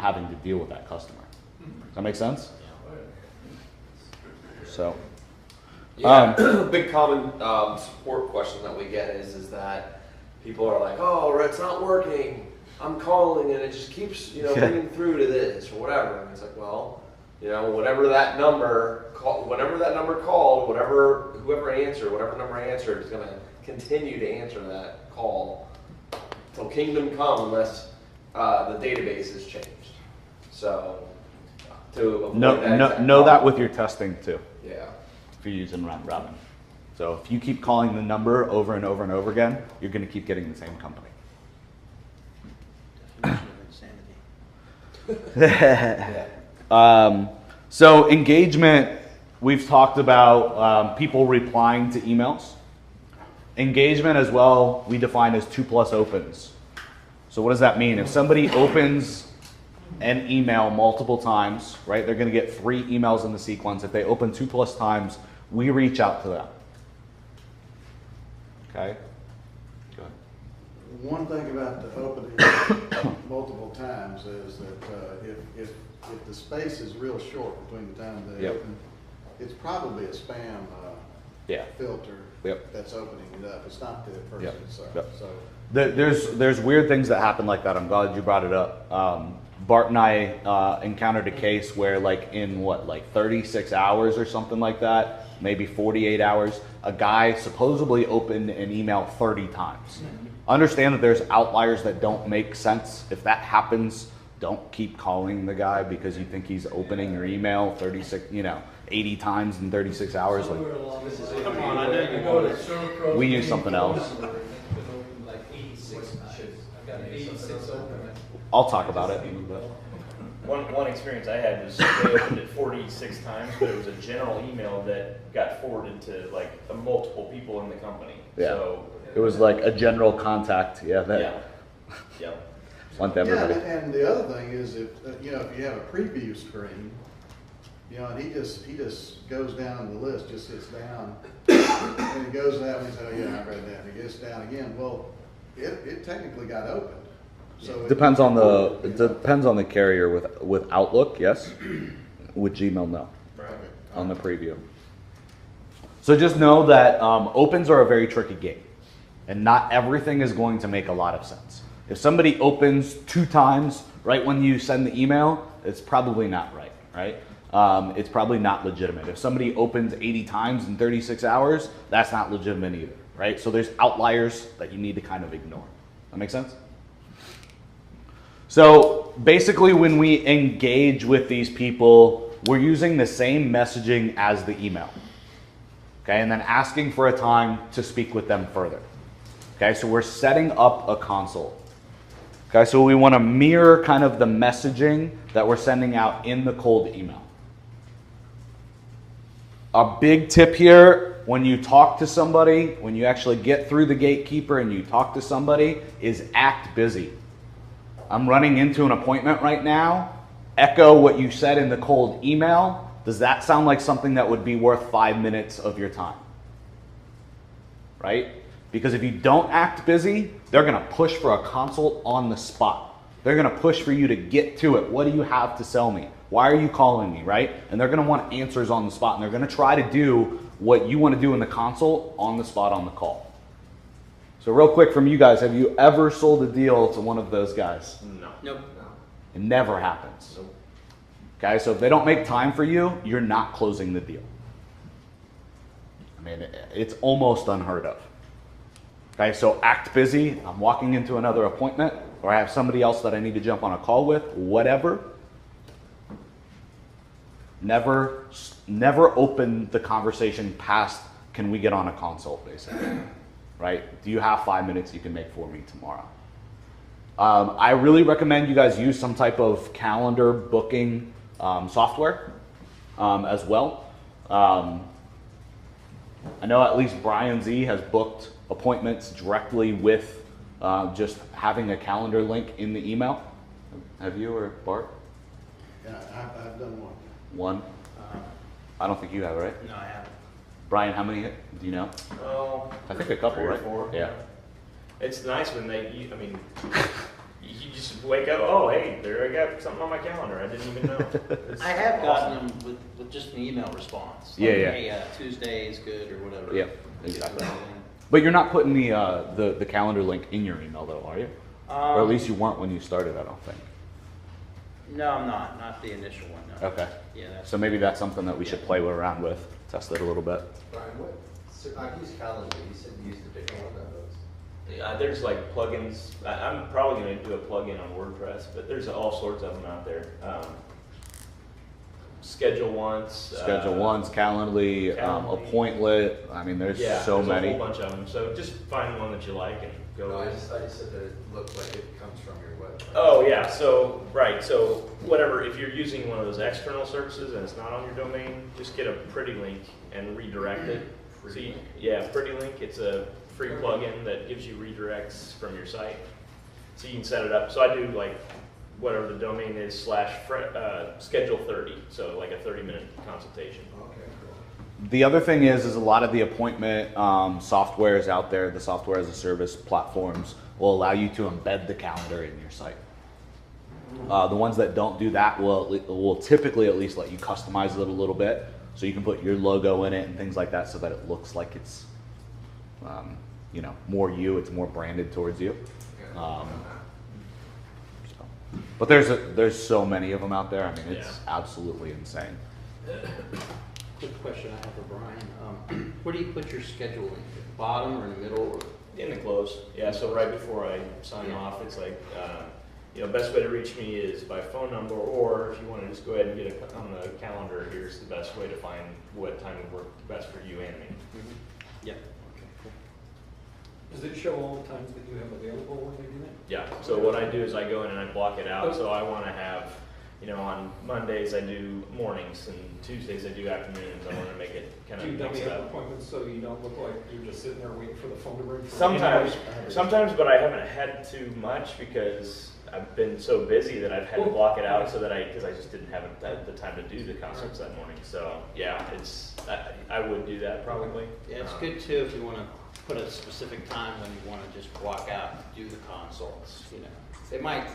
[SPEAKER 1] having to deal with that customer. Does that make sense? So.
[SPEAKER 2] Yeah, big common support question that we get is that people are like, oh, it's not working. I'm calling and it just keeps, ringing through to this or whatever. And it's like, well, whatever that number called, whoever answered, whatever number answered is going to continue to answer that call till kingdom come unless the database is changed. So to avoid
[SPEAKER 1] know that with your testing too.
[SPEAKER 2] Yeah.
[SPEAKER 1] If you're using round robin. So if you keep calling the number over and over and over again, you're going to keep getting the same company. So engagement, we've talked about people replying to emails. Engagement as well, we define as 2+ opens. So what does that mean? If somebody opens an email multiple times, right, they're going to get 3 emails in the sequence. If they open 2+ times, we reach out to them. Okay? Go ahead.
[SPEAKER 9] One thing about the opening multiple times is that if the space is real short between the time they open, it's probably a spam filter that's opening it up. It's not the person itself. So
[SPEAKER 1] there's weird things that happen like that. I'm glad you brought it up. Bart and I encountered a case where in 36 hours or something like that, maybe 48 hours, a guy supposedly opened an email 30 times. Understand that there's outliers that don't make sense. If that happens, don't keep calling the guy because you think he's opening your email 80 times in 36 hours.
[SPEAKER 5] Come on, I know you go to server pros.
[SPEAKER 1] We use something else.
[SPEAKER 5] Like 86 times. I've got 86 open.
[SPEAKER 1] I'll talk about it.
[SPEAKER 7] One experience I had was they opened it 46 times, but it was a general email that got forwarded to multiple people in the company.
[SPEAKER 1] Yeah.
[SPEAKER 7] So
[SPEAKER 1] it was like a general contact. Yeah. Want everybody.
[SPEAKER 9] Yeah, and the other thing is if you have a preview screen, and he just goes down the list, just sits down, and he goes that way and says, oh yeah, I read that, and he gets down again. Well, it technically got opened. So
[SPEAKER 1] Depends on the carrier with Outlook, yes. With Gmail, no.
[SPEAKER 9] Right.
[SPEAKER 1] On the preview. So just know that opens are a very tricky game, and not everything is going to make a lot of sense. If somebody opens 2 times right when you send the email, it's probably not right? It's probably not legitimate. If somebody opens 80 times in 36 hours, that's not legitimate either, right? So there's outliers that you need to kind of ignore. That make sense? So basically when we engage with these people, we're using the same messaging as the email. Okay, and then asking for a time to speak with them further. Okay, so we're setting up a consult. Okay, so we want to mirror kind of the messaging that we're sending out in the cold email. A big tip here, when you talk to somebody, when you actually get through the gatekeeper and you talk to somebody, is act busy. I'm running into an appointment right now. Echo what you said in the cold email. Does that sound like something that would be worth 5 minutes of your time? Right? Because if you don't act busy, they're going to push for a consult on the spot. They're going to push for you to get to it. What do you have to sell me? Why are you calling me, right? And they're going to want answers on the spot, and they're going to try to do what you want to do in the consult on the spot on the call. So real quick from you guys, have you ever sold a deal to one of those guys?
[SPEAKER 7] no.
[SPEAKER 3] Nope.
[SPEAKER 1] It never happens.
[SPEAKER 7] Nope.
[SPEAKER 1] Okay, so if they don't make time for you, you're not closing the deal. I mean, it's almost unheard of. Okay, so act busy. I'm walking into another appointment, or I have somebody else that I need to jump on a call with, whatever. Never open the conversation past, can we get on a consult, basically. Right? Do you have 5 minutes you can make for me tomorrow? I really recommend you guys use some type of calendar booking software as well. I know at least Brian Z has booked appointments directly with just having a calendar link in the email. Have you or Bart?
[SPEAKER 9] Yeah, I've done one.
[SPEAKER 1] One? I don't think you have, right?
[SPEAKER 3] No, I haven't.
[SPEAKER 1] Brian, how many do you know?
[SPEAKER 7] Oh,
[SPEAKER 1] I think a couple,
[SPEAKER 7] 3 or
[SPEAKER 1] right?
[SPEAKER 7] 4.
[SPEAKER 1] Yeah.
[SPEAKER 7] It's nice when I mean, you just wake up, oh, hey, there I got something on my calendar. I didn't even know. It's
[SPEAKER 3] I have
[SPEAKER 7] awesome.
[SPEAKER 3] gotten them with just an email response.
[SPEAKER 1] Yeah,
[SPEAKER 3] Like,
[SPEAKER 1] yeah.
[SPEAKER 3] Hey, Tuesday is good or whatever.
[SPEAKER 1] Yeah, exactly. But you're not putting the calendar link in your email though, are you? Or at least you weren't when you started, I don't think.
[SPEAKER 3] No, I'm not. Not the initial one, no.
[SPEAKER 1] Okay.
[SPEAKER 3] Yeah, that's.
[SPEAKER 1] So maybe that's something that we should play around with, test it a little bit.
[SPEAKER 4] Brian, I've used Calendar, you said you used a different one of those.
[SPEAKER 7] There's like plugins. I'm probably going to do a plugin on WordPress, but there's all sorts of them out there. Schedule Once.
[SPEAKER 1] Schedule Once, Calendly,
[SPEAKER 7] Calendly.
[SPEAKER 1] Appointlet. I mean, there's so
[SPEAKER 7] there's
[SPEAKER 1] many.
[SPEAKER 7] a whole bunch of them. So just find one that you like and go
[SPEAKER 4] No, I
[SPEAKER 7] with.
[SPEAKER 4] just said that it looked like it comes from your website.
[SPEAKER 7] Oh yeah, so right, so whatever, if you're using one of those external services and it's not on your domain, just get a Pretty Link and redirect it. Yeah, Pretty Link, it's a free plugin that gives you redirects from your site. So you can set it up. So I do like whatever the domain is / schedule 30, so like a 30-minute consultation.
[SPEAKER 4] Okay, cool.
[SPEAKER 1] The other thing is a lot of the appointment softwares out there, the software as a service platforms, will allow you to embed the calendar in your site. The ones that don't do that will typically at least let you customize it a little bit, so you can put your logo in it and things like that, so that it looks like it's, more you. It's more branded towards you. But there's so many of them out there. I mean, it's absolutely insane.
[SPEAKER 3] Quick question I have for Brian. Where do you put your schedule in? At the bottom or in the middle? Or?
[SPEAKER 7] In the close, yeah, so right before I sign off, it's like, best way to reach me is by phone number, or if you want to just go ahead and get it on the calendar, here's the best way to find what time would work best for you and me.
[SPEAKER 3] Yeah. Okay, cool.
[SPEAKER 6] Does it show all the times that you have available when they do that?
[SPEAKER 7] Yeah, so what I do is I go in and I block it out, so I want to have, on Mondays I do mornings and Tuesdays I do afternoons. I want to make it kind
[SPEAKER 6] Do
[SPEAKER 7] of
[SPEAKER 6] you
[SPEAKER 7] mix
[SPEAKER 6] dummy
[SPEAKER 7] it
[SPEAKER 6] up
[SPEAKER 7] up.
[SPEAKER 6] appointments so you don't look like you're just sitting there waiting for the phone to ring?
[SPEAKER 7] Sometimes, but I haven't had to much because I've been so busy that I've had to block it out so that because I just didn't have the time to do the consults that morning. So yeah, I would do that probably.
[SPEAKER 3] Yeah, it's good too if you want to put a specific time when you want to just block out to do the consults. It might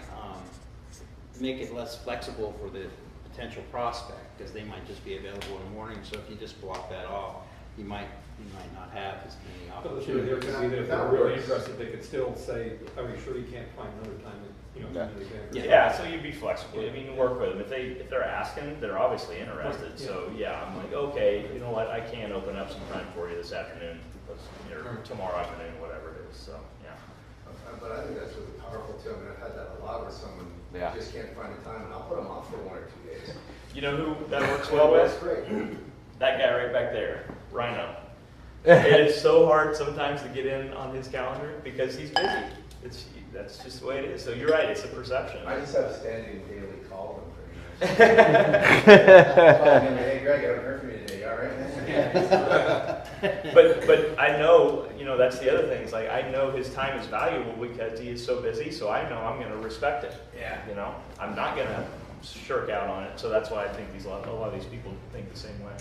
[SPEAKER 3] make it less flexible for the potential prospect because they might just be available in the morning. So if you just block that off, you might not have as many
[SPEAKER 6] But
[SPEAKER 3] opportunities.
[SPEAKER 6] if they're really interested, they could still say, are you sure you can't find another time that,
[SPEAKER 7] Yeah, so you'd be flexible. I mean, you work with them. If they're asking, they're obviously interested. So yeah, I'm like, okay, you know what? I can open up some time for you this afternoon, or tomorrow afternoon, whatever it is. So yeah.
[SPEAKER 4] But I think that's really powerful too. I mean, I've had that a lot where someone just can't find a time, and I'll put them off for 1 or 2 days.
[SPEAKER 7] You know who that works well with?
[SPEAKER 4] That's great.
[SPEAKER 7] That guy right back there, Rhino. It is so hard sometimes to get in on his calendar because he's busy. That's just the way it is. So you're right, it's a perception.
[SPEAKER 4] I just have a standing daily call them pretty much. Hey Greg, I haven't heard from you today, all right?
[SPEAKER 7] But I know, that's the other thing. Is like I know his time is valuable because he is so busy. So I know I'm going to respect it.
[SPEAKER 4] Yeah.
[SPEAKER 7] I'm not going to shirk out on it. So that's why I think a lot of these people think the same way.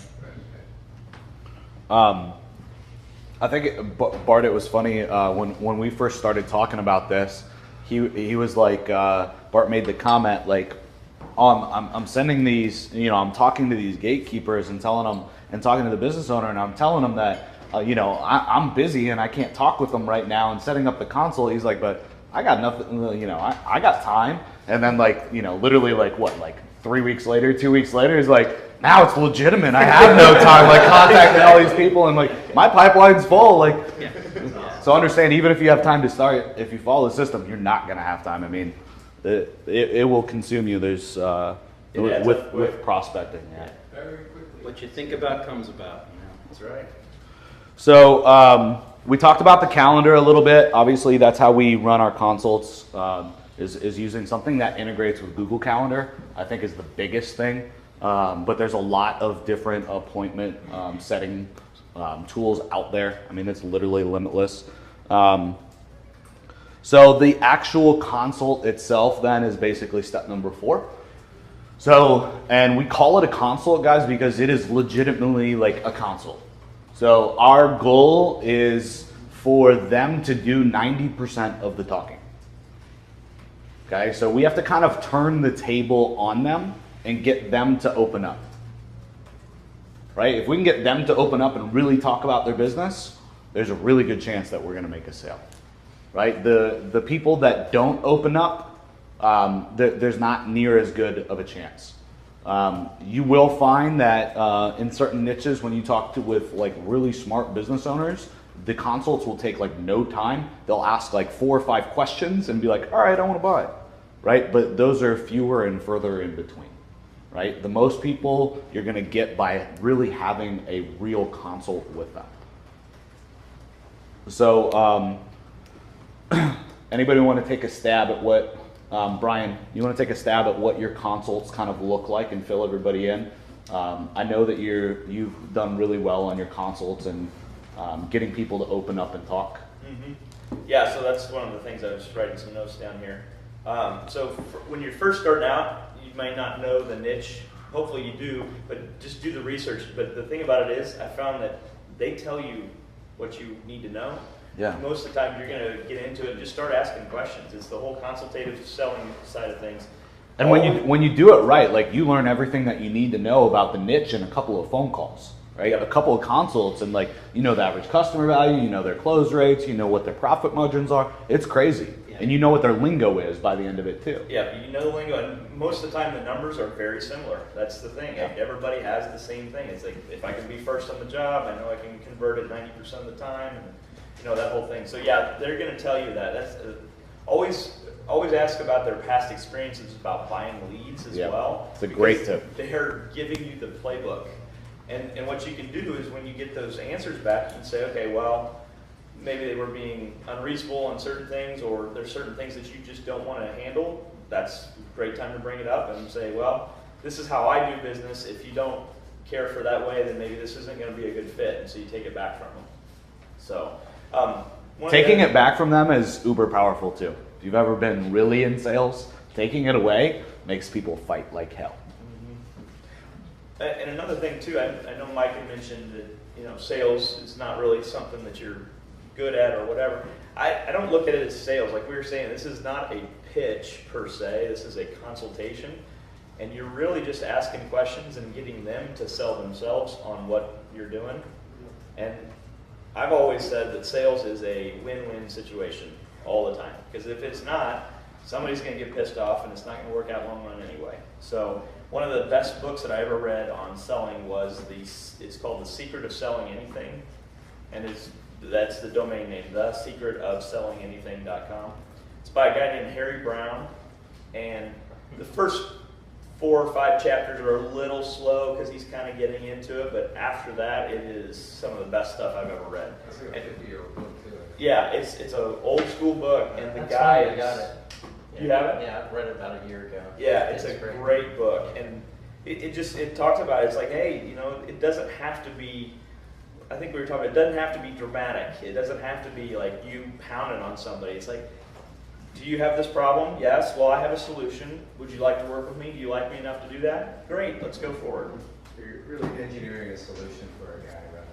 [SPEAKER 1] I think Bart, it was funny when we first started talking about this. He was like, Bart made the comment like, I'm sending these, I'm talking to these gatekeepers and telling them, and talking to the business owner, and I'm telling them that, I'm busy and I can't talk with them right now and setting up the console. He's like, but I got nothing, I got time. And then literally 3 weeks later, 2 weeks later, he's like, now it's legitimate. I have no time, contacting all these people and my pipeline's full. So understand, even if you have time to start, if you follow the system, you're not going to have time. I mean, it will consume you. There's with prospecting. Yeah.
[SPEAKER 4] Very quickly.
[SPEAKER 3] What you think about comes about.
[SPEAKER 7] That's right.
[SPEAKER 1] So we talked about the calendar a little bit. Obviously, that's how we run our consults. Is using something that integrates with Google Calendar. I think is the biggest thing. But there's a lot of different appointment setting tools out there. I mean, it's literally limitless. So the actual consult itself then is basically step number 4. So, and we call it a consult, guys, because it is legitimately like a consult. So our goal is for them to do 90% of the talking. Okay, so we have to kind of turn the table on them and get them to open up. Right? If we can get them to open up and really talk about their business, there's a really good chance that we're going to make a sale. Right? The people that don't open up, there's not near as good of a chance. You will find that in certain niches, when you talk with like really smart business owners, the consults will take like no time. They'll ask like 4 or 5 questions and be like, all right, I want to buy it. Right? But those are fewer and further in between. Right? The most people you're going to get by really having a real consult with them. So anybody want to take a stab at what, Brian, you want to take a stab at what your consults kind of look like and fill everybody in? I know that you've done really well on your consults and getting people to open up and talk.
[SPEAKER 7] Mm-hmm. Yeah, so that's one of the things. I was writing some notes down here. When you're first starting out, you might not know the niche. Hopefully you do, but just do the research. But the thing about it is, I found that they tell you what you need to know.
[SPEAKER 1] Yeah.
[SPEAKER 7] Most of the time you're going to get into it and just start asking questions. It's the whole consultative selling side of things.
[SPEAKER 1] And when you do it right, like you learn everything that you need to know about the niche in a couple of phone calls, right? A couple of consults, and like you know the average customer value, you know their close rates, you know what their profit margins are. It's crazy. Yeah. And you know what their lingo is by the end of it too.
[SPEAKER 7] Yeah, you know the lingo, and most of the time the numbers are very similar. That's the thing. Yeah. Everybody has the same thing. It's like, if I can be first on the job, I know I can convert it 90% of the time, and you know, that whole thing. So yeah, they're going to tell you that. That's always ask about their past experiences about buying leads as well.
[SPEAKER 1] It's a great tip.
[SPEAKER 7] They're giving you the playbook. And what you can do is when you get those answers back, you can say, okay, well, maybe they were being unreasonable on certain things, or there's certain things that you just don't want to handle. That's a great time to bring it up and say, well, this is how I do business. If you don't care for that way, then maybe this isn't going to be a good fit. And so you take it back from them. So
[SPEAKER 1] taking it back from them is uber powerful too. If you've ever been really in sales, taking it away makes people fight like hell.
[SPEAKER 7] Mm-hmm. And another thing too, I know Mike had mentioned that, you know, sales is not really something that you're good at or whatever. I don't look at it as sales. Like we were saying, this is not a pitch per se. This is a consultation. And you're really just asking questions and getting them to sell themselves on what you're doing. And I've always said that sales is a win-win situation all the time. Because if it's not, somebody's going to get pissed off and it's not going to work out long run anyway. So one of the best books that I ever read on selling was it's called The Secret of Selling Anything. And that's the domain name, thesecretofsellinganything.com. It's by a guy named Harry Brown. And the first 4 or 5 chapters are a little slow because he's kind of getting into it, but after that, it is some of the best stuff I've ever read.
[SPEAKER 4] That's like a 50-year-old book too.
[SPEAKER 7] Yeah, it's an old school book, and the guy
[SPEAKER 3] I got it.
[SPEAKER 7] You have it?
[SPEAKER 3] Yeah, I read it about a year ago.
[SPEAKER 7] Yeah, it's a great book, and it talks about it. It's like, hey, you know, it doesn't have to be. I think we were talking. It doesn't have to be dramatic. It doesn't have to be like you pounding on somebody. It's like, do you have this problem? Yes. Well, I have a solution. Would you like to work with me? Do you like me enough to do that? Great. Let's go forward.
[SPEAKER 4] You're really engineering a solution for a guy, right?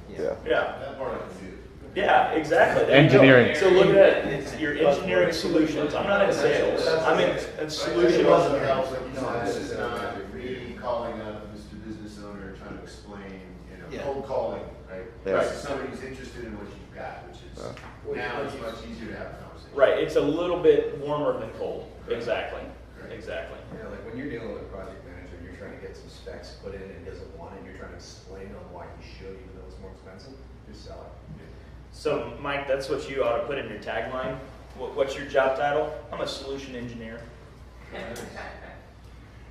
[SPEAKER 7] Yeah.
[SPEAKER 2] That part I can do.
[SPEAKER 7] Yeah, exactly. There
[SPEAKER 1] Engineering.
[SPEAKER 7] So look at it. You're engineering solutions. I'm not in sales. I'm in solutions.
[SPEAKER 2] It doesn't help, like you said, this is not me calling up Mr. Business Owner and trying to explain, cold calling, right?
[SPEAKER 1] Yeah.
[SPEAKER 2] This is somebody who's interested in what you've got, which is now it's much easier to have a conversation.
[SPEAKER 7] Right. It's a little bit warmer than cold. Exactly. Exactly.
[SPEAKER 4] Yeah, like when you're dealing with a project manager and you're trying to get some specs put in and he doesn't want it, and you're trying to explain on why he should, even though it's more expensive, just sell it.
[SPEAKER 7] So, Mike, that's what you ought to put in your tagline. What's your job title? I'm a solution engineer.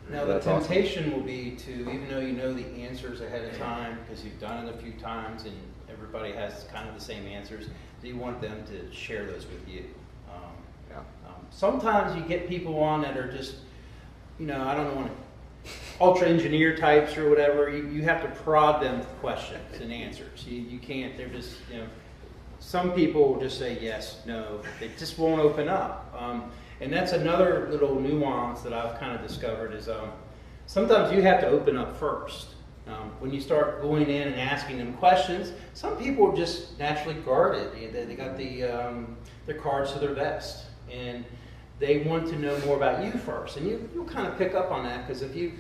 [SPEAKER 3] Now, the temptation will be to, even though you know the answers ahead of time, because you've done it a few times and everybody has kind of the same answers, do you want them to share those with you? Sometimes you get people on that are just, I don't want to, ultra engineer types or whatever. You have to prod them with questions and answers. You can't, they're just, some people will just say yes, no, they just won't open up. And that's another little nuance that I've kind of discovered is sometimes you have to open up first. When you start going in and asking them questions, some people are just naturally guarded. They got their cards to their vest, and they want to know more about you first. And you'll kind of pick up on that, because if you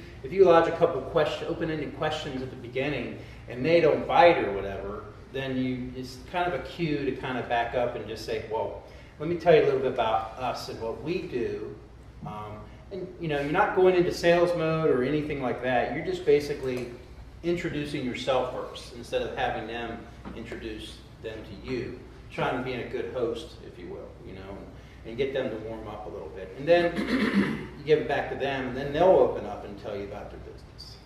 [SPEAKER 3] lodge a couple open-ended questions at the beginning and they don't bite or whatever, then it's kind of a cue to kind of back up and just say, well, let me tell you a little bit about us and what we do. And you're not going into sales mode or anything like that. You're just basically introducing yourself first instead of having them introduce them to you. Trying to be a good host, if you will, and get them to warm up a little bit. And then you give it back to them, and then they'll open up and tell you about their business.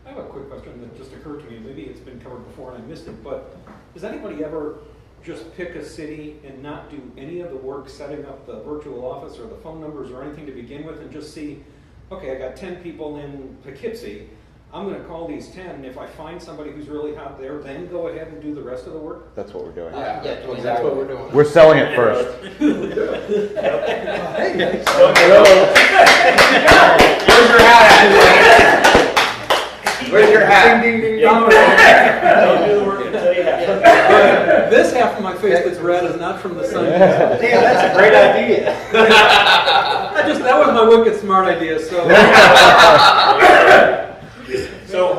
[SPEAKER 6] I have a quick question that just occurred to me. Maybe it's been covered before and I missed it, but does anybody ever just pick a city and not do any of the work setting up the virtual office or the phone numbers or anything to begin with, and just see, okay, I got 10 people in Poughkeepsie, I'm going to call these 10, and if I find somebody who's really hot there, then go ahead and do the rest of the work?
[SPEAKER 1] That's what we're doing.
[SPEAKER 3] That's what we're doing.
[SPEAKER 1] We're selling it first.
[SPEAKER 2] Where's your hat at? Where's your hat?
[SPEAKER 6] Ding, ding, ding.
[SPEAKER 7] Don't do the work until you have.
[SPEAKER 5] This half of my face that's red is not from the sun.
[SPEAKER 2] Damn, that's a great idea.
[SPEAKER 5] That was my wicked smart idea, so.
[SPEAKER 7] So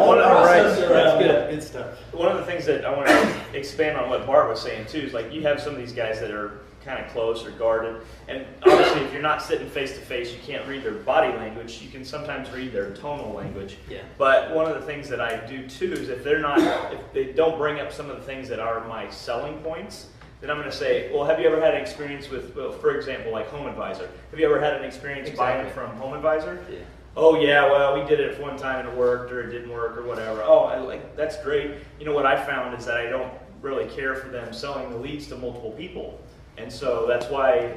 [SPEAKER 3] Good stuff.
[SPEAKER 7] one of the things that I want to expand on what Bart was saying too is, like, you have some of these guys that are kind of close or guarded, and obviously if you're not sitting face to face, you can't read their body language. You can sometimes read their tonal language.
[SPEAKER 3] Yeah.
[SPEAKER 7] But one of the things that I do too is if they don't bring up some of the things that are my selling points, then I'm going to say, well, have you ever had an experience with, well, for example, like Home Advisor? Have you ever had an experience buying from Home Advisor?
[SPEAKER 3] Yeah.
[SPEAKER 7] Oh yeah, well, we did it one time and it worked, or it didn't work, or whatever. Oh, that's great. What I found is that I don't really care for them selling the leads to multiple people, and so that's why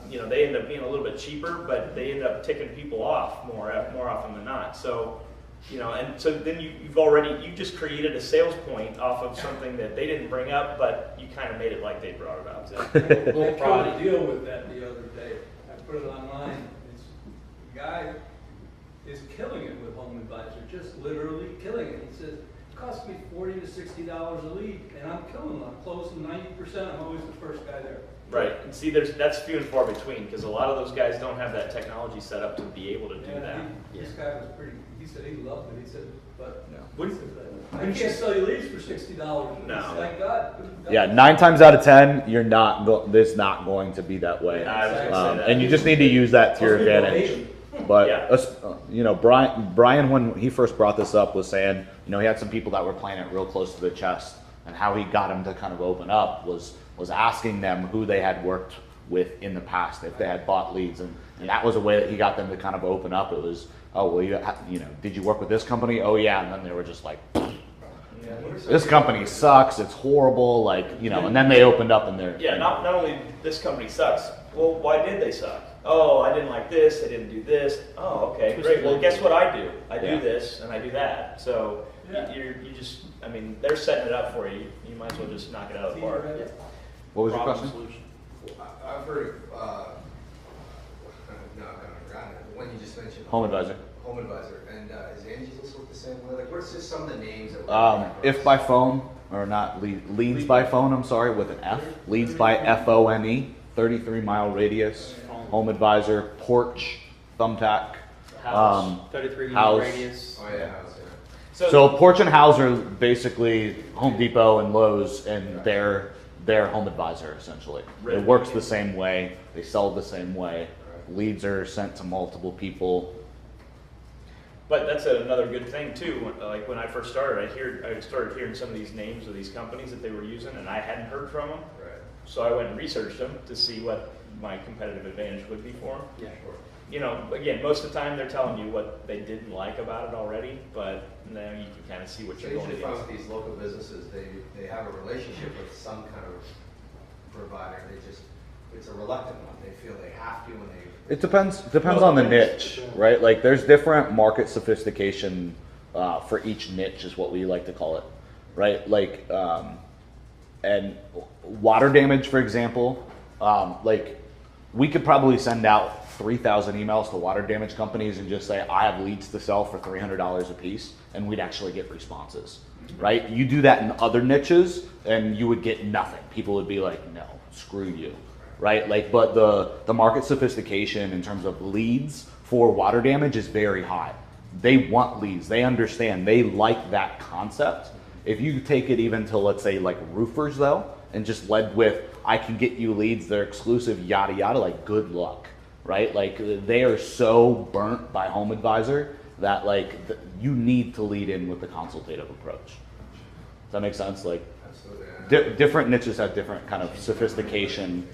[SPEAKER 7] they end up being a little bit cheaper, but they end up ticking people off more often than not. So, and so then you just created a sales point off of something that they didn't bring up, but you kind of made it like they brought it up.
[SPEAKER 5] I tried to deal with that the other day. I put it online. The guy is killing it with Home Advisor, just literally killing it. He says, it costs me $40 to $60 a lead, and I'm killing them. I'm closing 90%. I'm always the first guy there.
[SPEAKER 7] Right, and see, that's few and far between, because a lot of those guys don't have that technology set up to be able to do that.
[SPEAKER 5] This guy was he said he loved it. He said, but
[SPEAKER 7] Wouldn't-
[SPEAKER 5] I can't sell you leads for $60.
[SPEAKER 7] No.
[SPEAKER 5] Thank God.
[SPEAKER 1] Yeah, 9 times out of 10, you're not. It's not going to be that way.
[SPEAKER 7] I was gonna say that.
[SPEAKER 1] And you just need to use that to your
[SPEAKER 5] Most people hate
[SPEAKER 1] advantage.
[SPEAKER 5] it.
[SPEAKER 1] But Brian, when he first brought this up, was saying, he had some people that were playing it real close to the chest, and how he got them to kind of open up was asking them who they had worked with in the past, if they had bought leads, and that was a way that he got them to kind of open up. It was, oh well, did you work with this company? Oh yeah, and then they were just like, this company sucks, it's horrible, and then they opened up and they're
[SPEAKER 7] not only this company sucks. Well, why did they suck? Oh, I didn't like this. I didn't do this. Oh, okay, great. Well, guess what I do? I do this and I do that. So they're setting it up for you. You might as well just knock it out of the park.
[SPEAKER 1] What was your
[SPEAKER 3] Problem
[SPEAKER 1] question?
[SPEAKER 3] solution.
[SPEAKER 4] I've heard of, no, I've kind of forgotten it, the one you just mentioned.
[SPEAKER 1] Home Advisor.
[SPEAKER 4] Home Advisor. And is Angie's also the same way? What's just some of the names that
[SPEAKER 1] If by phone, or not leads by phone, I'm sorry, with an F. Leads by FONE, 33-mile radius. Home Advisor, Porch, Thumbtack,
[SPEAKER 3] House, 33
[SPEAKER 1] House.
[SPEAKER 3] radius.
[SPEAKER 4] Oh yeah, House, yeah.
[SPEAKER 1] So Porch and House are basically Home Depot and Lowe's, and their Home Advisor essentially. It works the same way. They sell the same way. Leads are sent to multiple people.
[SPEAKER 7] But that's another good thing too. Like when I first started, I started hearing some of these names of these companies that they were using, and I hadn't heard from them.
[SPEAKER 4] Right.
[SPEAKER 7] So I went and researched them to see what my competitive advantage would be for them.
[SPEAKER 3] Yeah.
[SPEAKER 7] Again, most of the time they're telling you what they didn't like about it already, but now you can kind of see what
[SPEAKER 4] So
[SPEAKER 7] you're going
[SPEAKER 4] usually found
[SPEAKER 7] against.
[SPEAKER 4] with these local businesses, they have a relationship with some kind of provider. It's a reluctant one. They feel they have to when they.
[SPEAKER 1] It depends on the niche, right? Like there's different market sophistication for each niche, is what we like to call it, right? Like and water damage, for example, like we could probably send out 3,000 emails to water damage companies and just say, I have leads to sell for $300 a piece, and we'd actually get responses, right? You do that in other niches and you would get nothing. People would be like, no, screw you, right? Like, but the market sophistication in terms of leads for water damage is very high. They want leads, they understand, they like that concept. If you take it even to, let's say, like roofers though, and just led with, I can get you leads, they're exclusive, yada yada, like good luck, right? Like they are so burnt by Home Advisor that like you need to lead in with the consultative approach. Does that make sense? Like different niches have different kind of sophistication.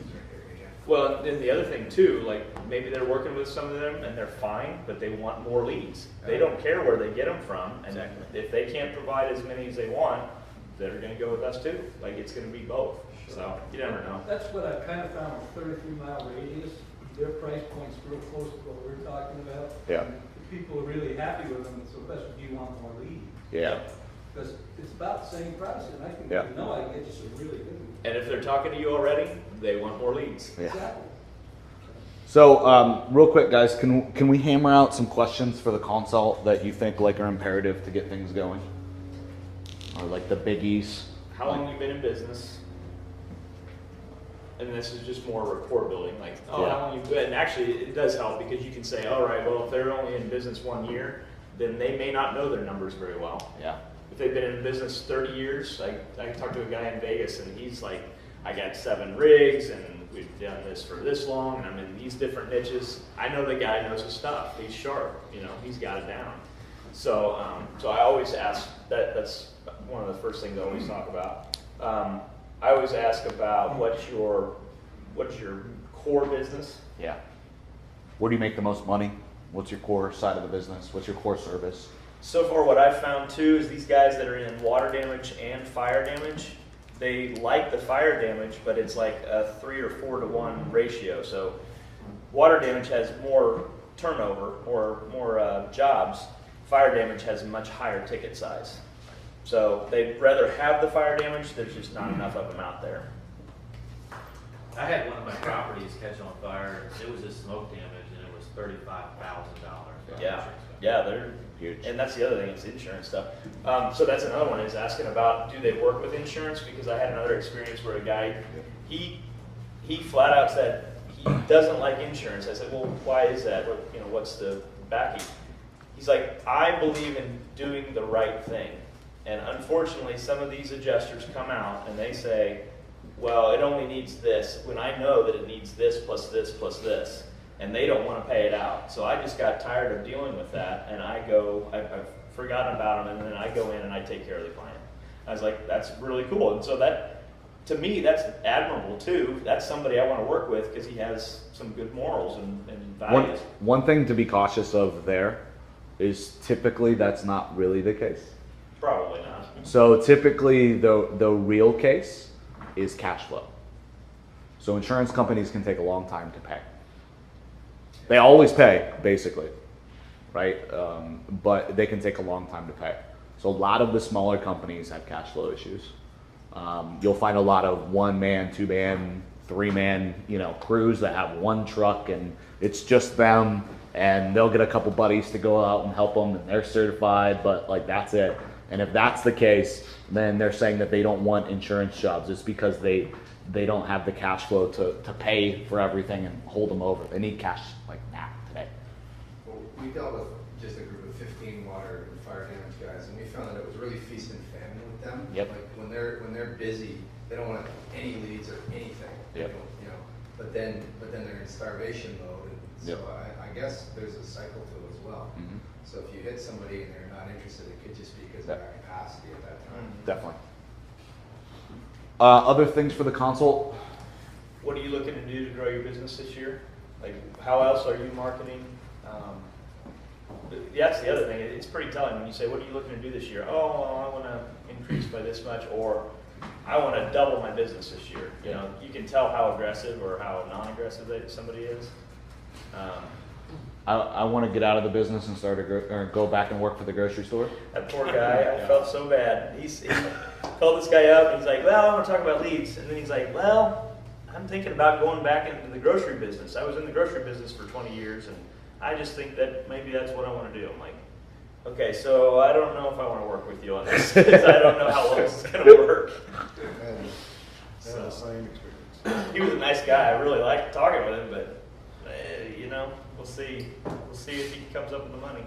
[SPEAKER 7] Well, and the other thing too, like maybe they're working with some of them and they're fine, but they want more leads. They don't care where they get them from, and if they can't provide as many as they want, they're going to go with us too. Like it's going to be both. So you never know.
[SPEAKER 5] That's what I kind of found with 33-mile radius. Their price point's real close to what we're talking about.
[SPEAKER 1] Yeah.
[SPEAKER 5] And people are really happy with them. So the question, do you want more leads?
[SPEAKER 1] Yeah.
[SPEAKER 5] Because it's about the same price, and I can,
[SPEAKER 1] Yeah.
[SPEAKER 5] you know, I can get you some really good ones.
[SPEAKER 7] And if they're talking to you already, they want more leads.
[SPEAKER 1] Yeah.
[SPEAKER 5] Exactly.
[SPEAKER 1] So real quick, guys, can we hammer out some questions for the consult that you think like are imperative to get things going, or like the biggies?
[SPEAKER 7] How long you been in business? And this is just more rapport building, like, oh,
[SPEAKER 1] Yeah.
[SPEAKER 7] how long you've been. And actually, it does help because you can say, all right, well, if they're only in business 1 year, then they may not know their numbers very well.
[SPEAKER 1] Yeah.
[SPEAKER 7] If they've been in business 30 years, I talked to a guy in Vegas, and he's like, I got 7 rigs, and we've done this for this long, and I'm in these different niches. I know the guy knows his stuff. He's sharp, you know, he's got it down. So, so I always ask, that's one of the first things I always talk about. I always ask about what's your core business.
[SPEAKER 1] Yeah. Where do you make the most money? What's your core side of the business? What's your core service?
[SPEAKER 7] So far what I've found too is these guys that are in water damage and fire damage, they like the fire damage, but it's like a 3 or 4 to 1 ratio. So water damage has more turnover or more jobs. Fire damage has a much higher ticket size. So they'd rather have the fire damage, there's just not enough of them out there.
[SPEAKER 10] I had one of my properties catch on fire. It was just smoke damage, and it was $35,000.
[SPEAKER 7] Yeah, they're
[SPEAKER 1] huge.
[SPEAKER 7] And that's the other thing, it's insurance stuff. So that's another one, is asking about, do they work with insurance? Because I had another experience where a guy, he flat out said he doesn't like insurance. I said, well, why is that? What, you know, what's the backing? He's like, I believe in doing the right thing. And unfortunately, some of these adjusters come out and they say, well, it only needs this, when I know that it needs this plus this plus this. And they don't want to pay it out. So I just got tired of dealing with that, and I've forgotten about them, and then I go in and I take care of the client. I was like, that's really cool. And so that, to me, that's admirable too. That's somebody I want to work with because he has some good morals and values.
[SPEAKER 1] One thing to be cautious of there is typically that's not really the case.
[SPEAKER 7] Probably not.
[SPEAKER 1] So typically the real case is cash flow. So insurance companies can take a long time to pay. They always pay, basically, right? But they can take a long time to pay. So a lot of the smaller companies have cash flow issues. You'll find a lot of 1-man, 2-man, 3-man, crews that have one truck and it's just them, and they'll get a couple buddies to go out and help them, and they're certified, but like that's it. And if that's the case, then they're saying that they don't want insurance jobs. It's because they don't have the cash flow to pay for everything and hold them over. They need cash like now, today.
[SPEAKER 4] Well, we dealt with just a group of 15 water and fire damage guys, and we found that it was really feast and famine with them.
[SPEAKER 1] Yep.
[SPEAKER 4] Like when they're busy, they don't want any leads or anything.
[SPEAKER 1] Yep.
[SPEAKER 4] But then they're in starvation mode, and so
[SPEAKER 1] Yep.
[SPEAKER 4] I guess there's a cycle to it as well.
[SPEAKER 1] Mm-hmm.
[SPEAKER 4] So if you hit somebody and they're not interested, it could just be because of their capacity at that time.
[SPEAKER 1] Definitely. Other things for the consult?
[SPEAKER 7] What are you looking to do to grow your business this year? Like, how else are you marketing? That's the other thing. It's pretty telling when you say, what are you looking to do this year? Oh, well, I want to increase by this much, or I want to double my business this year. You can tell how aggressive or how non-aggressive somebody is.
[SPEAKER 1] I want to get out of the business and start or go back and work for the grocery store.
[SPEAKER 7] That poor guy, I felt so bad. He called this guy up and he's like, well, I want to talk about leads. And then he's like, well, I'm thinking about going back into the grocery business. I was in the grocery business for 20 years, and I just think that maybe that's what I want to do. I'm like, okay, so I don't know if I want to work with you on this, because I don't know how long this is going to work.
[SPEAKER 9] Had the same experience.
[SPEAKER 7] He was a nice guy. I really liked talking with him, but you know, we'll see. We'll see if he comes up with the money.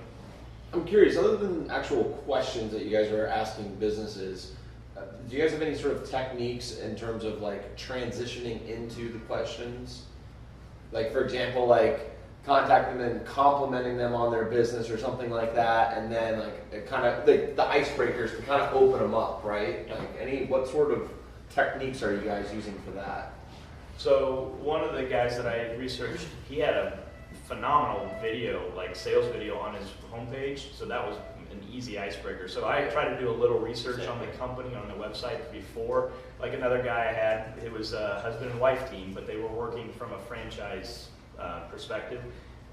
[SPEAKER 2] I'm curious, other than actual questions that you guys are asking businesses, do you guys have any sort of techniques in terms of like transitioning into the questions? Like, for example, like contacting them and complimenting them on their business or something like that, and then like it kind of the icebreakers to kind of open them up, right? Like, what sort of techniques are you guys using for that?
[SPEAKER 7] So one of the guys that I researched, he had a phenomenal video, like sales video on his homepage. So that was an easy icebreaker. So I tried to do a little research on the company, on the website before. Like another guy I had, it was a husband and wife team, but they were working from a franchise perspective.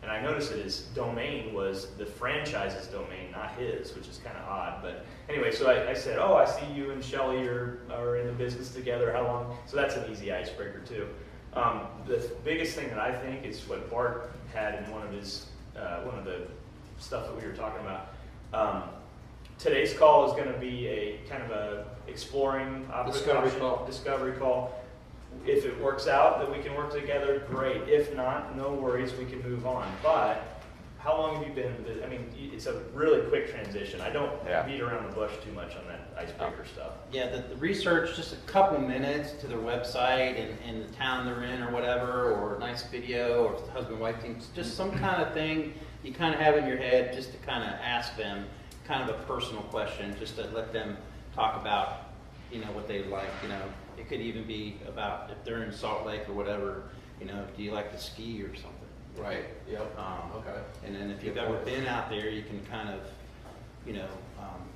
[SPEAKER 7] And I noticed that his domain was the franchise's domain, not his, which is kind of odd. But anyway, so I said, oh, I see you and Shelly are in the business together. How long? So that's an easy icebreaker too. The biggest thing that I think is what Bart had in one of the stuff that we were talking about. Today's call is going to be a kind of a exploring discovery call. If it works out that we can work together, great. If not, no worries, we can move on. But how long have you been? I mean, it's a really quick transition. I don't beat around the bush too much on that icebreaker stuff.
[SPEAKER 3] Yeah, the research, just a couple minutes to their website and the town they're in or whatever, or a nice video, or husband-wife team, just some kind of thing you kind of have in your head just to kind of ask them, kind of a personal question, just to let them talk about, you know, what they like, you know. It could even be about if they're in Salt Lake or whatever, you know, do you like to ski or something?
[SPEAKER 2] Right, yep, okay.
[SPEAKER 3] And then if you've ever been out there, you can kind of, you know,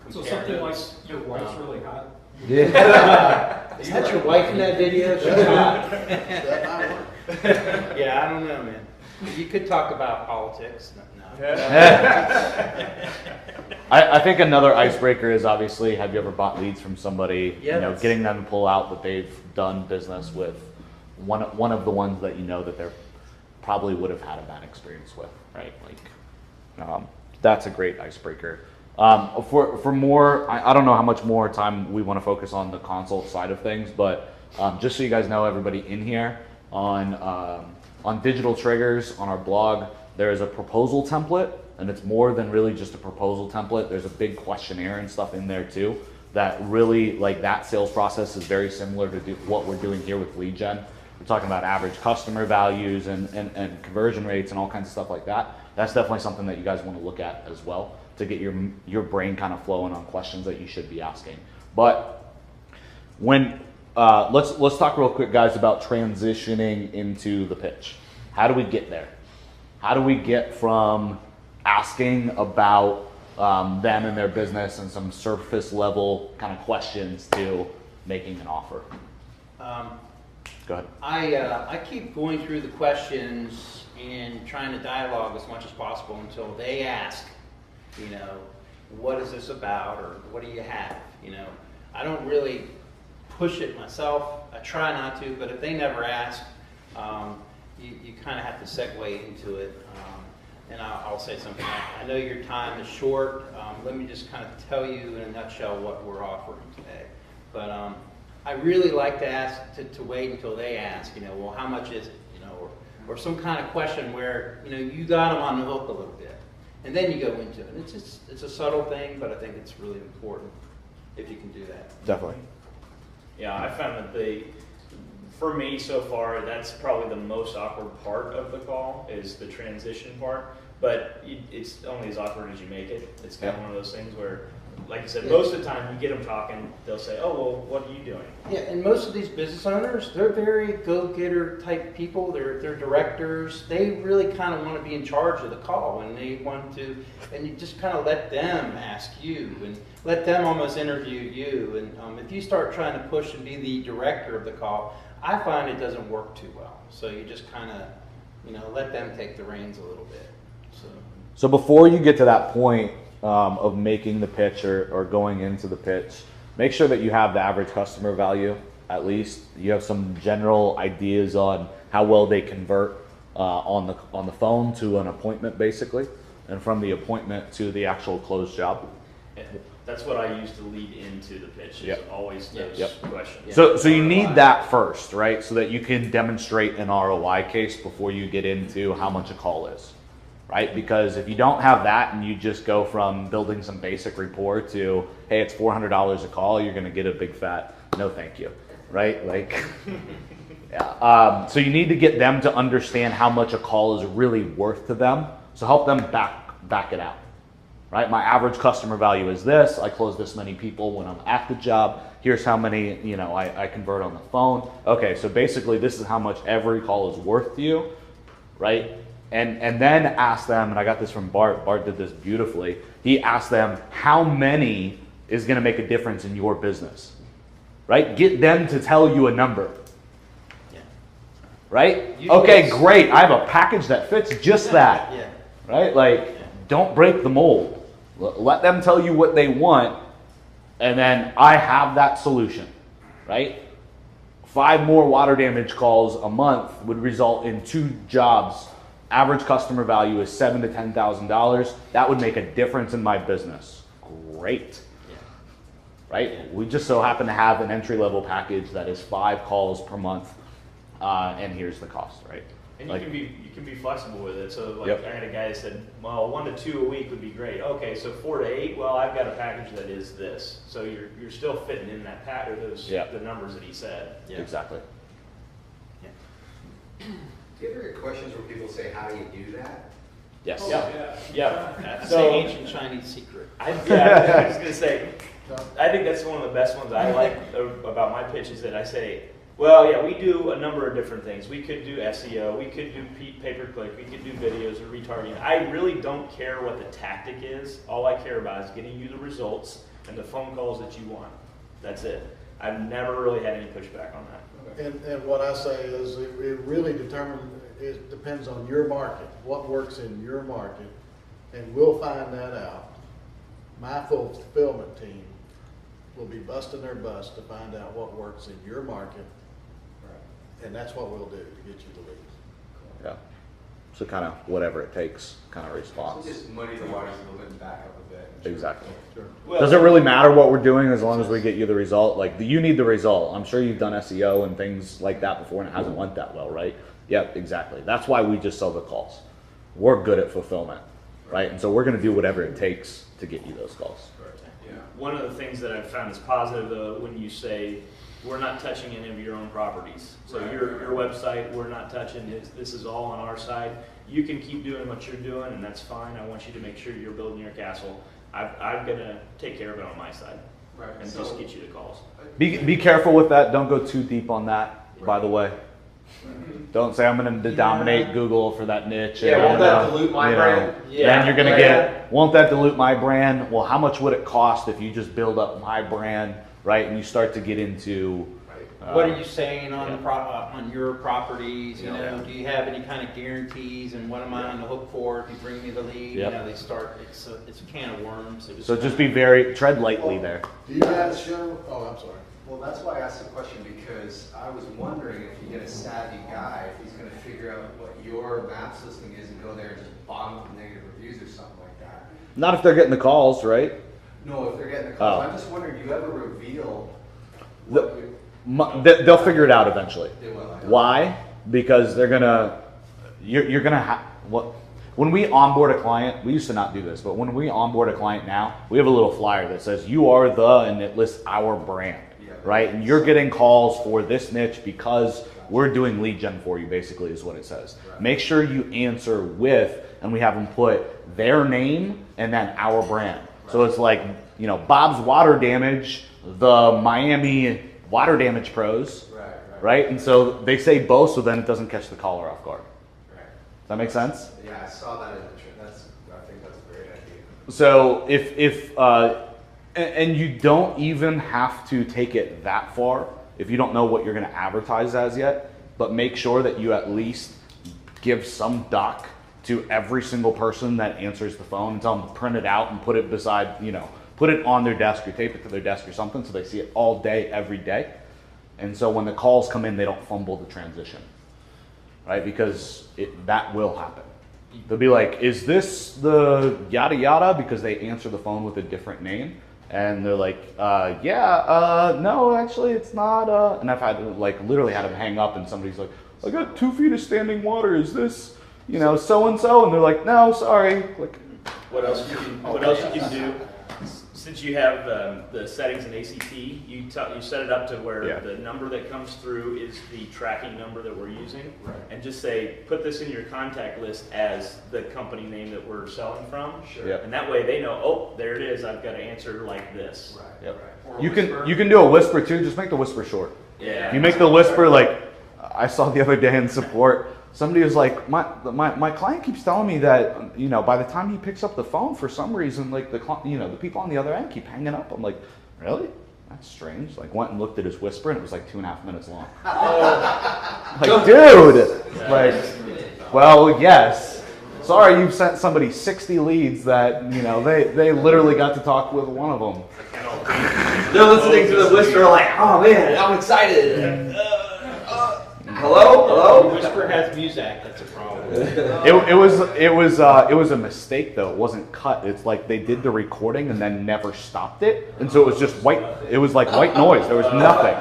[SPEAKER 3] compare.
[SPEAKER 6] So something like
[SPEAKER 3] notes.
[SPEAKER 6] your wife's really hot?
[SPEAKER 2] Yeah. Is that your wife in that video? She's hot.
[SPEAKER 9] That might work.
[SPEAKER 3] Yeah, I don't know, man. You could talk about politics. No.
[SPEAKER 1] I think another icebreaker is obviously, have you ever bought leads from somebody?
[SPEAKER 3] Yeah,
[SPEAKER 1] you know, getting them to pull out that they've done business with one of the ones that you know that they're probably would have had a bad experience with, right? Like, that's a great icebreaker. For more, I don't know how much more time we want to focus on the consult side of things, but just so you guys know, everybody in here, on Digital Triggers, on our blog, there is a proposal template, and it's more than really just a proposal template. There's a big questionnaire and stuff in there too, that really, like, that sales process is very similar to what we're doing here with lead gen. We're talking about average customer values and conversion rates and all kinds of stuff like that. That's definitely something that you guys want to look at as well, to get your brain kind of flowing on questions that you should be asking. But when let's talk real quick, guys, about transitioning into the pitch. How do we get there? How do we get from asking about them and their business and some surface level kind of questions to making an offer? Go ahead.
[SPEAKER 3] I keep going through the questions and trying to dialogue as much as possible until they ask, you know, what is this about, or what do you have? You know, I don't really push it myself. I try not to, but if they never ask, you kind of have to segue into it. And I'll say something like, I know your time is short. Let me just kind of tell you in a nutshell what we're offering today. But I really like to ask, to wait until they ask, you know, well, how much is it? You know, or some kind of question where, you know, you got them on the hook a little bit. And then you go into it. And it's a subtle thing, but I think it's really important if you can do that.
[SPEAKER 1] Definitely.
[SPEAKER 7] Yeah, I found that for me so far, that's probably the most awkward part of the call, is the transition part. But it's only as awkward as you make it. It's kind of one of those things where, like I said, most of the time you get them talking, they'll say, oh, well, what are you doing?
[SPEAKER 3] Yeah, and most of these business owners, they're very go-getter type people. They're directors. They really kind of want to be in charge of the call, and they want to, and you just kind of let them ask you and let them almost interview you. And if you start trying to push and be the director of the call, I find it doesn't work too well. So you just kind of, you know, let them take the reins a little bit.
[SPEAKER 1] So before you get to that point of making the pitch or going into the pitch, make sure that you have the average customer value at least. You have some general ideas on how well they convert on the phone to an appointment, basically, and from the appointment to the actual closed job.
[SPEAKER 7] That's what I use to lead into the pitch, is
[SPEAKER 1] Yep.
[SPEAKER 7] always those
[SPEAKER 1] Yep.
[SPEAKER 7] questions.
[SPEAKER 1] So you need that first, right? So that you can demonstrate an ROI case before you get into how much a call is, right? Because if you don't have that and you just go from building some basic rapport to, hey, it's $400 a call, you're gonna get a big fat no thank you, right? Like, yeah. So you need to get them to understand how much a call is really worth to them. So help them back it out. Right, my average customer value is this. I close this many people when I'm at the job. Here's how many, you know, I convert on the phone. Okay, so basically this is how much every call is worth to you, right? And then ask them, and I got this from Bart. Bart did this beautifully. He asked them how many is going to make a difference in your business, right? Get them to tell you a number.
[SPEAKER 3] Yeah.
[SPEAKER 1] Right?
[SPEAKER 3] Usually
[SPEAKER 1] Okay,
[SPEAKER 3] it's-
[SPEAKER 1] great. I have a package that fits just that.
[SPEAKER 3] Yeah.
[SPEAKER 1] Right? Like, don't break the mold. Let them tell you what they want, and then I have that solution, right? 5 more water damage calls a month would result in 2 jobs. Average customer value is $7,000 to $10,000. That would make a difference in my business. Great. Right? We just so happen to have an entry-level package that is 5 calls per month, and here's the cost, right?
[SPEAKER 7] And
[SPEAKER 1] Like-
[SPEAKER 7] you can be flexible with it. So like
[SPEAKER 1] Yep.
[SPEAKER 7] I had a guy that said, well, 1 to 2 a week would be great. Okay, so 4 to 8. Well, I've got a package that is this. So you're still fitting in that pack or those
[SPEAKER 1] Yep.
[SPEAKER 7] the numbers that he said.
[SPEAKER 1] Exactly.
[SPEAKER 4] Do you ever get questions where people say, how do you do that?
[SPEAKER 1] Yes.
[SPEAKER 7] Yeah.
[SPEAKER 3] That's
[SPEAKER 7] So
[SPEAKER 3] the ancient Chinese secret.
[SPEAKER 7] I was gonna say, I think that's one of the best ones I like about my pitch is that I say, well, yeah, we do a number of different things. We could do SEO, we could do pay-per-click, we could do videos or retargeting. I really don't care what the tactic is. All I care about is getting you the results and the phone calls that you want. That's it. I've never really had any pushback on that.
[SPEAKER 9] And what I say is it really it depends on your market, what works in your market, and we'll find that out. My fulfillment team will be busting their butts to find out what works in your market, and that's what we'll do to get you the leads.
[SPEAKER 1] Yeah. So kind of whatever it takes kind of
[SPEAKER 4] So
[SPEAKER 1] response.
[SPEAKER 4] just muddy the waters a little bit and back up a bit.
[SPEAKER 1] Exactly.
[SPEAKER 9] Sure.
[SPEAKER 7] Well,
[SPEAKER 1] Does it really matter what we're doing as long as we get you the result? Like, you need the result. I'm sure you've done SEO and things like that before and it hasn't went that well, right? Yep, exactly. That's why we just sell the calls. We're good at fulfillment, right? And so we're going to do whatever it takes to get you those calls.
[SPEAKER 4] Yeah.
[SPEAKER 7] One of the things that I've found is positive though, when you say, we're not touching any of your own properties. So
[SPEAKER 4] Right.
[SPEAKER 7] your website, we're not touching, this is all on our side. You can keep doing what you're doing and that's fine. I want you to make sure you're building your castle. I'm gonna take care of it on my side
[SPEAKER 4] Right.
[SPEAKER 7] and
[SPEAKER 4] So-
[SPEAKER 7] just get you the calls.
[SPEAKER 1] Be careful with that. Don't go too deep on that, by the way. Don't say I'm going to dominate Google for that niche.
[SPEAKER 2] Yeah,
[SPEAKER 1] and,
[SPEAKER 2] won't that dilute my brand?
[SPEAKER 1] Then you're going to
[SPEAKER 2] Yeah.
[SPEAKER 1] won't that dilute my brand? Well, how much would it cost if you just build up my brand, right? And you start to get into...
[SPEAKER 3] What are you saying on
[SPEAKER 1] yeah.
[SPEAKER 3] the on your properties? You
[SPEAKER 1] Yeah.
[SPEAKER 3] know, do you have any kind of guarantees? And what am I on the hook for if you bring me the lead?
[SPEAKER 1] Yep.
[SPEAKER 3] You know, it's a can of worms.
[SPEAKER 1] So just be tread lightly there.
[SPEAKER 9] Do you guys show, I'm sorry.
[SPEAKER 4] Well, that's why I asked the question, because I was wondering if you get a savvy guy, if he's gonna figure out what your maps listing is and go there and just bomb with negative reviews or something like that.
[SPEAKER 1] Not if they're getting the calls, right?
[SPEAKER 4] No, if they're getting the calls,
[SPEAKER 1] Oh.
[SPEAKER 4] I'm just wondering, do you ever reveal
[SPEAKER 1] The-
[SPEAKER 4] what you,
[SPEAKER 1] They'll figure it out eventually.
[SPEAKER 4] they will? I know.
[SPEAKER 1] Why? Because you're gonna have when we onboard a client, we used to not do this, but when we onboard a client now, we have a little flyer that says you are and it lists our brand,
[SPEAKER 4] Yeah.
[SPEAKER 1] right? And you're getting calls for this niche because we're doing lead gen for you, basically is what it says.
[SPEAKER 4] Right.
[SPEAKER 1] Make sure you answer with, and we have them put their name and then our brand. So it's like, Bob's Water Damage, the Miami Water Damage Pros, right? And so they say both, so then it doesn't catch the caller off guard.
[SPEAKER 4] Right.
[SPEAKER 1] Does that make sense?
[SPEAKER 4] Yeah, I saw that in the, I think that's a great idea.
[SPEAKER 1] So and you don't even have to take it that far if you don't know what you're going to advertise as yet, but make sure that you at least give some doc to every single person that answers the phone and tell them to print it out and put it beside, put it on their desk or tape it to their desk or something so they see it all day, every day. And so when the calls come in, they don't fumble the transition, right? Because that will happen. They'll be like, is this the yada yada? Because they answer the phone with a different name. And they're like, no, actually it's not. And I've had like literally had them hang up and somebody's like, I got 2 feet of standing water. Is this, so-and-so? And they're like, no, sorry. Like,
[SPEAKER 7] What else you can do? Since you have the settings in ACT, you set it up to where the number that comes through is the tracking number that we're using, and just say, put this in your contact list as the company name that we're selling from.
[SPEAKER 2] Sure.
[SPEAKER 1] Yep.
[SPEAKER 7] And that way they know, oh, there it is. I've got to answer like this.
[SPEAKER 2] Right.
[SPEAKER 1] Yep.
[SPEAKER 2] Right.
[SPEAKER 1] You can do a whisper too. Just make the whisper short.
[SPEAKER 7] Yeah.
[SPEAKER 1] You make the whisper like I saw the other day in support. Somebody was like, my client keeps telling me that, by the time he picks up the phone, for some reason, like the people on the other end keep hanging up. I'm like, really? That's strange. Like went and looked at his whisper and it was like 2.5 minutes long. Like, dude, like, well, yes. Sorry, you've sent somebody 60 leads that, they literally got to talk with one of them.
[SPEAKER 2] They're listening to the whisper like, oh man, I'm excited. Hello?
[SPEAKER 3] Whisper has music. That's a problem.
[SPEAKER 1] It was a mistake though. It wasn't cut. It's like they did the recording and then never stopped it, and so it was just white. It was like white noise. There was nothing.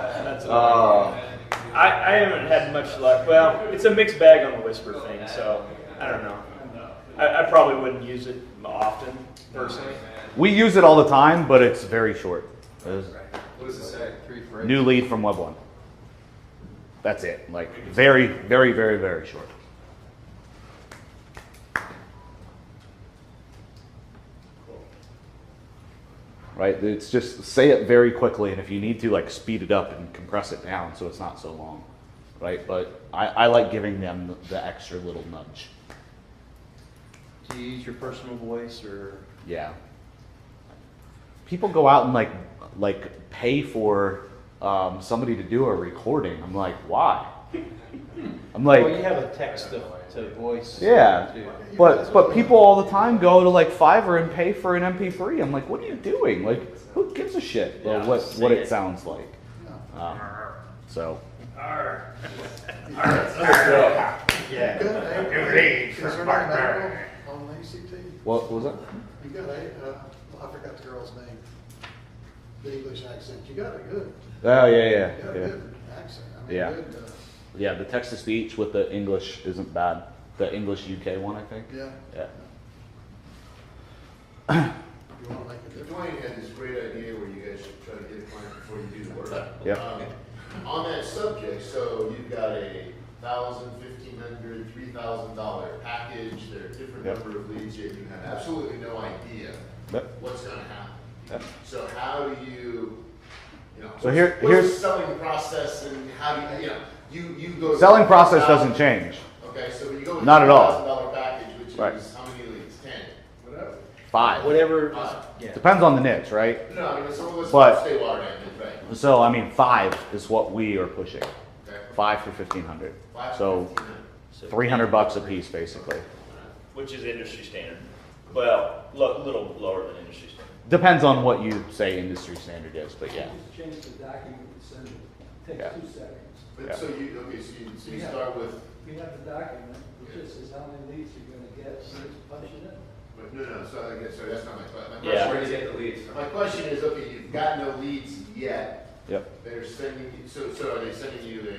[SPEAKER 7] I haven't had much luck. Well, it's a mixed bag on the whisper thing, so I don't know. I probably wouldn't use it often, personally.
[SPEAKER 1] We use it all the time, but it's very short.
[SPEAKER 4] What does it say? 3 phrases?
[SPEAKER 1] New lead from Web 1. That's it. Like very, very, very, very short. Right? It's just say it very quickly, and if you need to, like speed it up and compress it down so it's not so long. Right? But I like giving them the extra little nudge.
[SPEAKER 3] Do you use your personal voice or?
[SPEAKER 1] Yeah. People go out and like pay for somebody to do a recording. I'm like, why? I'm like,
[SPEAKER 3] Well, you have a text to voice.
[SPEAKER 1] yeah,
[SPEAKER 3] too.
[SPEAKER 1] but people all the time go to like Fiverr and pay for an MP3. I'm like, what are you doing? Like, who gives a shit what it sounds like? So.
[SPEAKER 9] Yeah. On ACT.
[SPEAKER 1] What was that?
[SPEAKER 9] You got I forgot the girl's name. The English accent. You got it good.
[SPEAKER 1] Oh yeah.
[SPEAKER 9] You got a good accent. I mean,
[SPEAKER 1] Yeah.
[SPEAKER 9] good,
[SPEAKER 1] Yeah, the text to speech with the English isn't bad. The English UK one, I think.
[SPEAKER 9] yeah.
[SPEAKER 1] Yeah.
[SPEAKER 9] You want to make a difference.
[SPEAKER 11] Dwayne had this great idea where you guys should try to get a client before you do the work.
[SPEAKER 1] Yep.
[SPEAKER 11] On that subject, so you've got a $1,000, $1,500, $3,000 package. There are different
[SPEAKER 1] Yep.
[SPEAKER 11] number of leads yet you have absolutely no idea
[SPEAKER 1] Yep.
[SPEAKER 11] what's going to happen.
[SPEAKER 1] Yep.
[SPEAKER 11] So how do you
[SPEAKER 1] So
[SPEAKER 11] what's the
[SPEAKER 1] here's
[SPEAKER 11] selling process, and how do you go to
[SPEAKER 1] selling process doesn't change.
[SPEAKER 11] Okay, so when you go with
[SPEAKER 1] Not at all.
[SPEAKER 11] $1,000 package, which
[SPEAKER 1] Right.
[SPEAKER 11] is how many leads? 10, whatever.
[SPEAKER 1] 5.
[SPEAKER 3] Whatever.
[SPEAKER 11] Five.
[SPEAKER 3] Yeah.
[SPEAKER 1] Depends on the niche, right?
[SPEAKER 11] No, I mean, so let's
[SPEAKER 1] But-
[SPEAKER 11] stay water damage, right?
[SPEAKER 1] So I mean, 5 is what we are pushing.
[SPEAKER 11] Okay.
[SPEAKER 1] 5 for 1,500.
[SPEAKER 11] 5 to
[SPEAKER 1] So
[SPEAKER 11] 1,500.
[SPEAKER 7] So
[SPEAKER 1] $300 a piece, basically.
[SPEAKER 7] which is industry standard. Well, little lower than industry standard.
[SPEAKER 1] Depends on what you say industry standard is, but yeah.
[SPEAKER 5] Just change the document and send it. Takes
[SPEAKER 1] Yeah.
[SPEAKER 5] 2 seconds.
[SPEAKER 11] But
[SPEAKER 1] Yeah.
[SPEAKER 11] so you
[SPEAKER 5] Yeah.
[SPEAKER 11] start with,
[SPEAKER 5] We have the document, it just says how many leads you're gonna get, so just punch it in.
[SPEAKER 11] but no, so I guess, so that's not my question. My
[SPEAKER 7] Yeah.
[SPEAKER 11] question
[SPEAKER 4] Where do you
[SPEAKER 11] is,
[SPEAKER 4] get the leads from?
[SPEAKER 11] my question is, okay, you've got no leads yet.
[SPEAKER 1] Yep.
[SPEAKER 11] They're sending you, so are they sending you a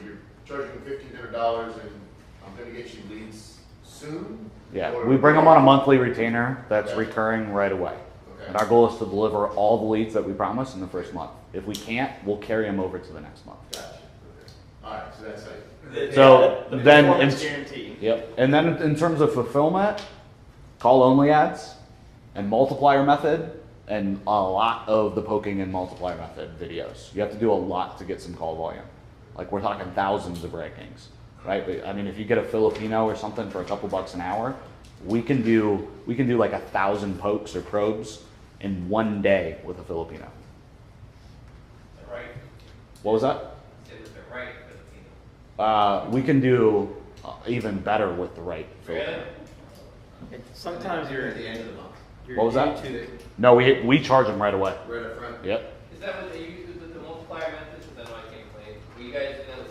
[SPEAKER 11] you're charging $1,500 and I'm gonna get you leads soon?
[SPEAKER 1] Yeah.
[SPEAKER 11] Or-
[SPEAKER 1] We bring them on a monthly retainer that's
[SPEAKER 11] Okay.
[SPEAKER 1] recurring right away.
[SPEAKER 11] Okay.
[SPEAKER 1] And our goal is to deliver all the leads that we promise in the first month. If we can't, we'll carry them over to the next month.
[SPEAKER 11] Gotcha, okay. All right, so that's like.
[SPEAKER 1] So
[SPEAKER 7] the
[SPEAKER 1] then
[SPEAKER 7] performance
[SPEAKER 1] in-
[SPEAKER 7] guarantee.
[SPEAKER 1] Yep. And then in terms of fulfillment, call only ads and multiplier method and a lot of the poking and multiplier method videos. You have to do a lot to get some call volume. Like we're talking thousands of rankings, right? But, I mean, if you get a Filipino or something for a couple bucks an hour, we can do like 1,000 pokes or probes in one day with a Filipino.
[SPEAKER 10] Right.
[SPEAKER 1] What was that?
[SPEAKER 10] It was the right Filipino.
[SPEAKER 1] We can do even better with the right Filipino.
[SPEAKER 10] Really?
[SPEAKER 3] Sometimes you're.
[SPEAKER 11] At the end of the month.
[SPEAKER 3] Your
[SPEAKER 1] What was that?
[SPEAKER 3] YouTube.
[SPEAKER 1] No, we charge them right away.
[SPEAKER 11] Right up front?
[SPEAKER 1] Yep.
[SPEAKER 10] Is that what they use with the multiplier method?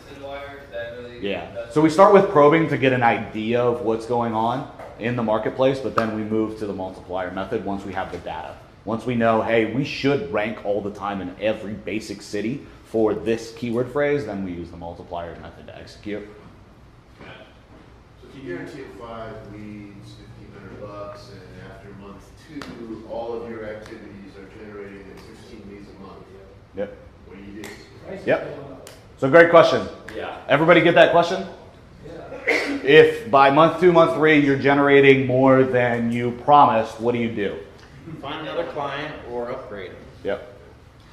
[SPEAKER 12] listed wire, is that really?
[SPEAKER 1] Yeah.
[SPEAKER 12] that's-
[SPEAKER 1] So we start with probing to get an idea of what's going on in the marketplace, but then we move to the multiplier method once we have the data. Once we know, hey, we should rank all the time in every basic city for this keyword phrase, then we use the multiplier method to execute.
[SPEAKER 11] So if you guarantee it 5 leads, $1,500, and after month 2, all of your activities are generating at 16 leads a month,
[SPEAKER 1] Yep.
[SPEAKER 11] what do you do?
[SPEAKER 1] Yep. So great question.
[SPEAKER 7] Yeah.
[SPEAKER 1] Everybody get that question? If by month 2, month 3, you're generating more than you promised, what do you do?
[SPEAKER 3] Find another client or upgrade them.
[SPEAKER 1] Yep.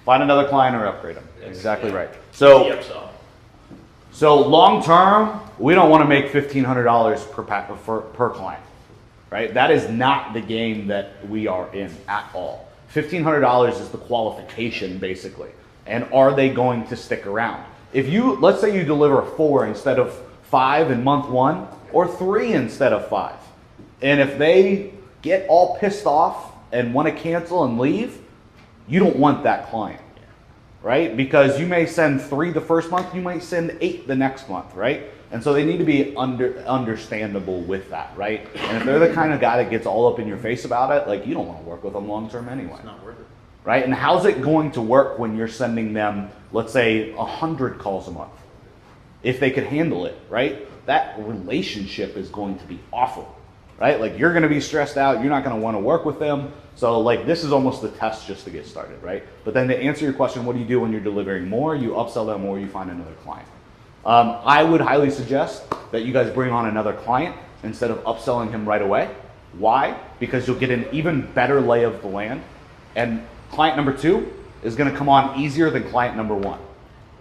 [SPEAKER 1] Find another client or upgrade them. Exactly right.
[SPEAKER 7] The
[SPEAKER 1] So,
[SPEAKER 7] upsell.
[SPEAKER 1] so long term, we don't want to make $1,500 per client, right? That is not the game that we are in at all. $1,500 is the qualification, basically. And are they going to stick around? If you, let's say you deliver 4 instead of 5 in month 1, or 3 instead of 5. And if they get all pissed off and want to cancel and leave, you don't want that client, right? Because you may send 3 the first month, you might send 8 the next month, right? And so they need to be understandable with that, right? And if they're the kind of guy that gets all up in your face about it, like, you don't want to work with them long term anyway.
[SPEAKER 3] It's not worth it.
[SPEAKER 1] Right? And how's it going to work when you're sending them, let's say, 100 calls a month? If they could handle it, right? That relationship is going to be awful, right? Like, you're going to be stressed out. You're not going to want to work with them. So, like, this is almost the test just to get started, right? But then to answer your question, what do you do when you're delivering more? You upsell them or you find another client. I would highly suggest that you guys bring on another client instead of upselling him right away. Why? Because you'll get an even better lay of the land. And client number 2 is going to come on easier than client number 1.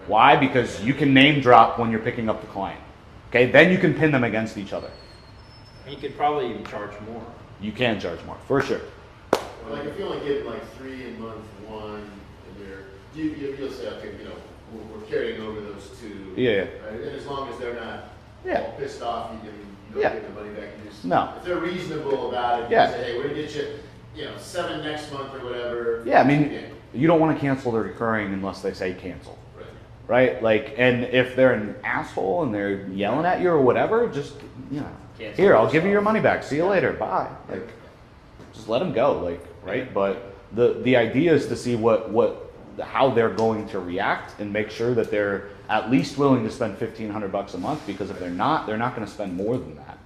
[SPEAKER 1] Why? Because you can name drop when you're picking up the client. Okay, then you can pin them against each other.
[SPEAKER 3] And you could probably even charge more.
[SPEAKER 1] You can charge more, for sure.
[SPEAKER 11] Like if you only get like 3 in month 1, and you'll say, okay, we're carrying over those 2.
[SPEAKER 1] Yeah.
[SPEAKER 11] Right? And as long as they're not all pissed off, you don't
[SPEAKER 1] Yeah.
[SPEAKER 11] get the money back. You just,
[SPEAKER 1] No.
[SPEAKER 11] If they're reasonable about it, you say, hey, we're gonna get you, 7 next month or whatever.
[SPEAKER 1] Yeah, I mean, you don't want to cancel the recurring unless they say cancel. Right? Like, and if they're an asshole and they're yelling at you or whatever, just,
[SPEAKER 7] Cancel
[SPEAKER 1] here, I'll give you your money back. See you later. Bye. Like, just let them go. Like, right? But the idea is to see how they're going to react and make sure that they're at least willing to spend $1,500 a month, because if they're not going to spend more than that.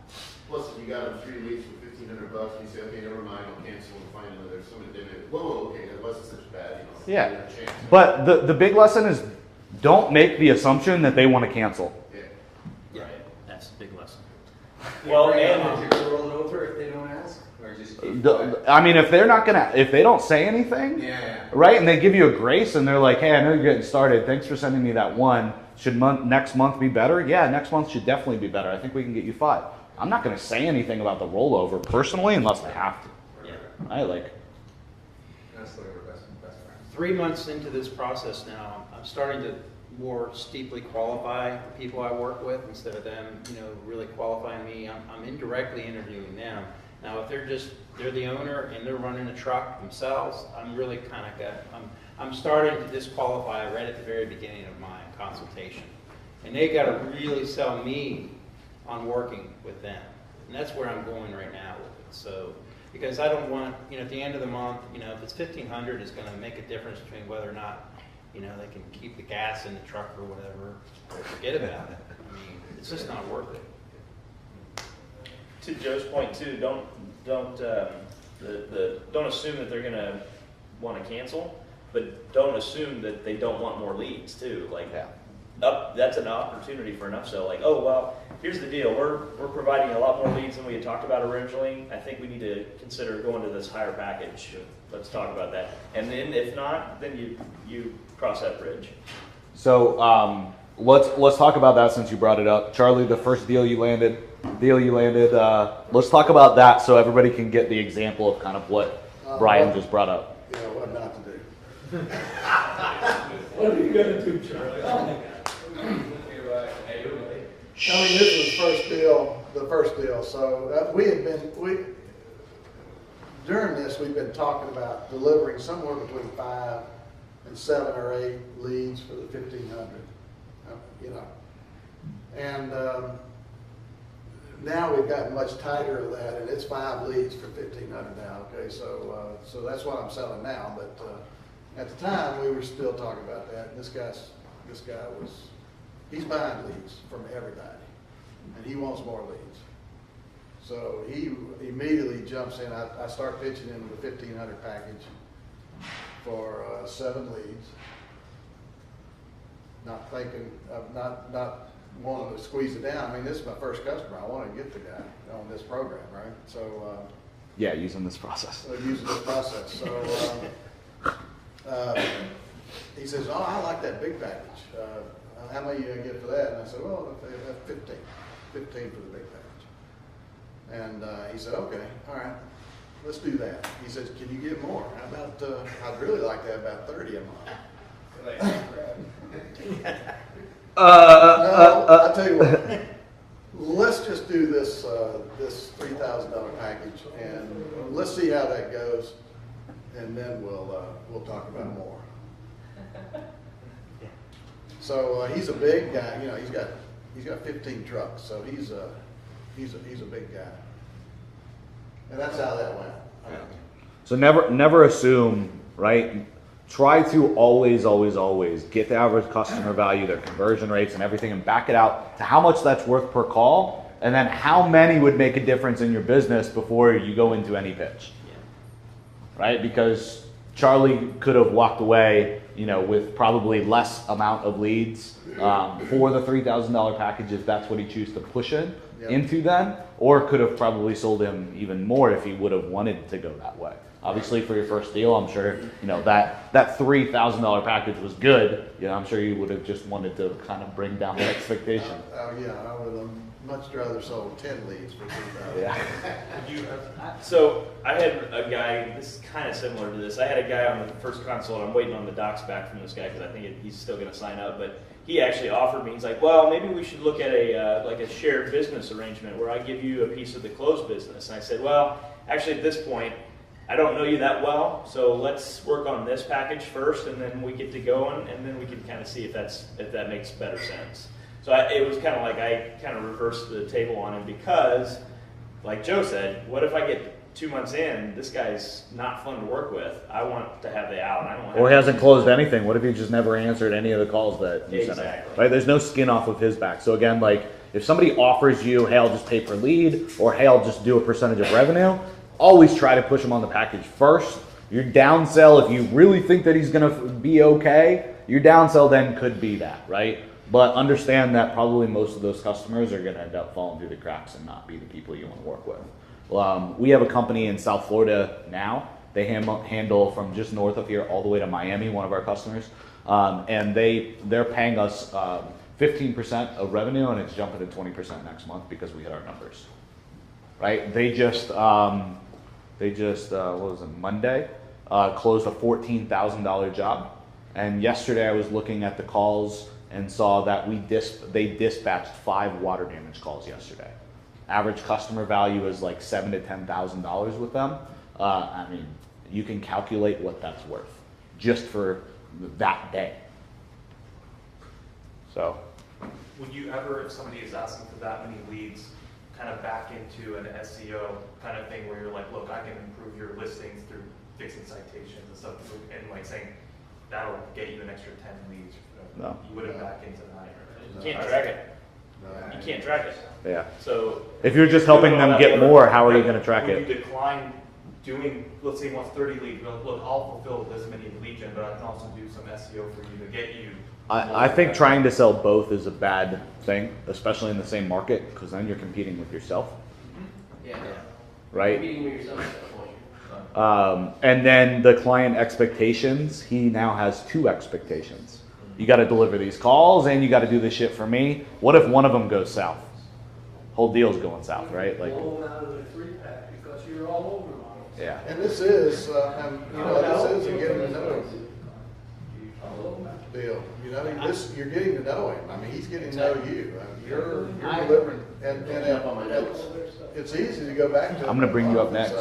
[SPEAKER 11] Plus, if you got them 3 weeks for $1,500, you say, okay, never mind, I'll cancel and find another. Somebody did it. Whoa, okay, that wasn't such bad.
[SPEAKER 1] Yeah. But the big lesson is, don't make the assumption that they want to cancel.
[SPEAKER 3] Yeah, that's a big lesson.
[SPEAKER 7] Well,
[SPEAKER 2] You're
[SPEAKER 7] and
[SPEAKER 2] gonna roll it over if they don't ask, or just keep
[SPEAKER 1] I mean, if they don't say anything, right, and they give you a grace and they're like, hey, I know you're getting started. Thanks for sending me that 1. Should next month be better? Yeah, next month should definitely be better. I think we can get you 5. I'm not going to say anything about the rollover personally unless I have to.
[SPEAKER 3] Yeah.
[SPEAKER 4] That's like our best practice.
[SPEAKER 3] 3 months into this process now, I'm starting to more steeply qualify people I work with instead of them, really qualifying me. I'm indirectly interviewing them. Now, if they're the owner and they're running a truck themselves, I'm really kind of I'm starting to disqualify right at the very beginning of my consultation. And they got to really sell me on working with them. And that's where I'm going right now with it. So, because I don't want, at the end of the month, if it's $1,500, it's going to make a difference between whether or not, they can keep the gas in the truck or whatever, or forget about it. I mean, it's just not worth it.
[SPEAKER 7] to Joe's point too, don't assume that they're gonna want to cancel, but don't assume that they don't want more leads too. Like, that's an opportunity for an upsell. Like, oh well, here's the deal: we're providing a lot more leads than we had talked about originally. I think we need to consider going to this higher package. Let's talk about that. And then if not, then you cross that bridge.
[SPEAKER 1] So let's talk about that since you brought it up, Charlie. The first deal you landed. Let's talk about that so everybody can get the example of kind of what Brian just brought up.
[SPEAKER 9] Yeah, what not to do.
[SPEAKER 5] What are you gonna do, Charlie?
[SPEAKER 9] I mean, this was the first deal. So during this, we've been talking about delivering somewhere between 5 and 7 or 8 leads for the 1,500. And now we've gotten much tighter of that, and it's 5 leads for $1,500 now. Okay, so that's what I'm selling now. But at the time, we were still talking about that. And this guy he's buying leads from everybody, and he wants more leads. So he immediately jumps in. I start pitching him the 1,500 package for 7 leads. Not thinking of not wanting to squeeze it down. I mean, this is my first customer. I want to get the guy on this program, right? So
[SPEAKER 1] yeah, using this process.
[SPEAKER 9] Using this process. So he says, "Oh, I like that big package. How many are you gonna get for that?" And I said, "Well, that's 15 for the big package." And he said, "Okay, all right, let's do that." He says, "Can you get more? How about? I'd really like to have about 30 a month." No, I'll tell you what. Let's just do this $3,000 package, and let's see how that goes, and then we'll talk about more. So he's a big guy. You know, he's got 15 trucks, so he's a big guy, and that's how that went.
[SPEAKER 1] So never assume, right? Try to always get the average customer value, their conversion rates and everything, and back it out to how much that's worth per call, and then how many would make a difference in your business before you go into any pitch. Right? Because Charlie could have walked away, you know, with probably less amount of leads for the $3,000 package if that's what he chooses to push into then, or could have probably sold him even more if he would have wanted to go that way. Obviously, for your first deal, I'm sure, you know, that $3,000 package was good. You know, I'm sure you would have just wanted to kind of bring down the expectation.
[SPEAKER 9] Yeah, I would have much rather sold 10 leads for $3,000.
[SPEAKER 1] Yeah.
[SPEAKER 7] So I had a guy, this is kind of similar to this. I had a guy on the first consult. I'm waiting on the docs back from this guy because I think he's still going to sign up. But he actually offered me, he's like, well, maybe we should look at a shared business arrangement where I give you a piece of the closed business. And I said, well, actually at this point, I don't know you that well, so let's work on this package first, and then we get to going, and then we can kind of see if that makes better sense. So it was kind of like I kind of reversed the table on him because, like Joe said, what if I get 2 months in, this guy's not fun to work with. I want to have the out. I don't want.
[SPEAKER 1] Or he hasn't closed anything. What if he just never answered any of the calls that you sent out? Right? There's no skin off of his back. So again, like if somebody offers you, hey, I'll just pay per lead, or hey, I'll just do a percentage of revenue. Always try to push him on the package first. Your downsell, if you really think that he's going to be okay, your downsell then could be that, right? But understand that probably most of those customers are going to end up falling through the cracks and not be the people you want to work with. We have a company in South Florida now. They handle from just north of here all the way to Miami, one of our customers. And they're paying us 15% of revenue, and it's jumping to 20% next month because we hit our numbers. Right? They just what was it, Monday, closed a $14,000 job. And yesterday I was looking at the calls and saw that they dispatched 5 water damage calls yesterday. Average customer value is like $7,000 to $10,000 with them. I mean, you can calculate what that's worth just for that day. So.
[SPEAKER 8] Would you ever, if somebody is asking for that many leads, kind of back into an SEO kind of thing where you're like, look, I can improve your listings through fixing citations and stuff, and like saying that'll get you an extra 10 leads?
[SPEAKER 1] No.
[SPEAKER 8] You wouldn't back into that.
[SPEAKER 7] You can't track it. You can't track it.
[SPEAKER 1] Yeah.
[SPEAKER 7] So
[SPEAKER 1] if you're just helping them get more, how are you going to track it?
[SPEAKER 8] Would you decline doing, let's say he wants 30 leads, well, look, I'll fulfill this many lead gen, but I can also do some SEO for you to get you.
[SPEAKER 1] I think trying to sell both is a bad thing, especially in the same market, because then you're competing with yourself.
[SPEAKER 12] Yeah.
[SPEAKER 1] Right?
[SPEAKER 12] Competing with yourself at that point.
[SPEAKER 1] And then the client expectations, he now has 2 expectations. You got to deliver these calls and you got to do this shit for me. What if one of them goes south? Whole deal's going south, right? Like.
[SPEAKER 5] Blow them out of the 3-pack because you're all over them.
[SPEAKER 1] Yeah.
[SPEAKER 9] And this is, this is a get to know. deal. You know, you're getting to know him. I mean, he's getting to know you. I mean, you're delivering, and it's easy to go back to.
[SPEAKER 1] I'm gonna bring you up next.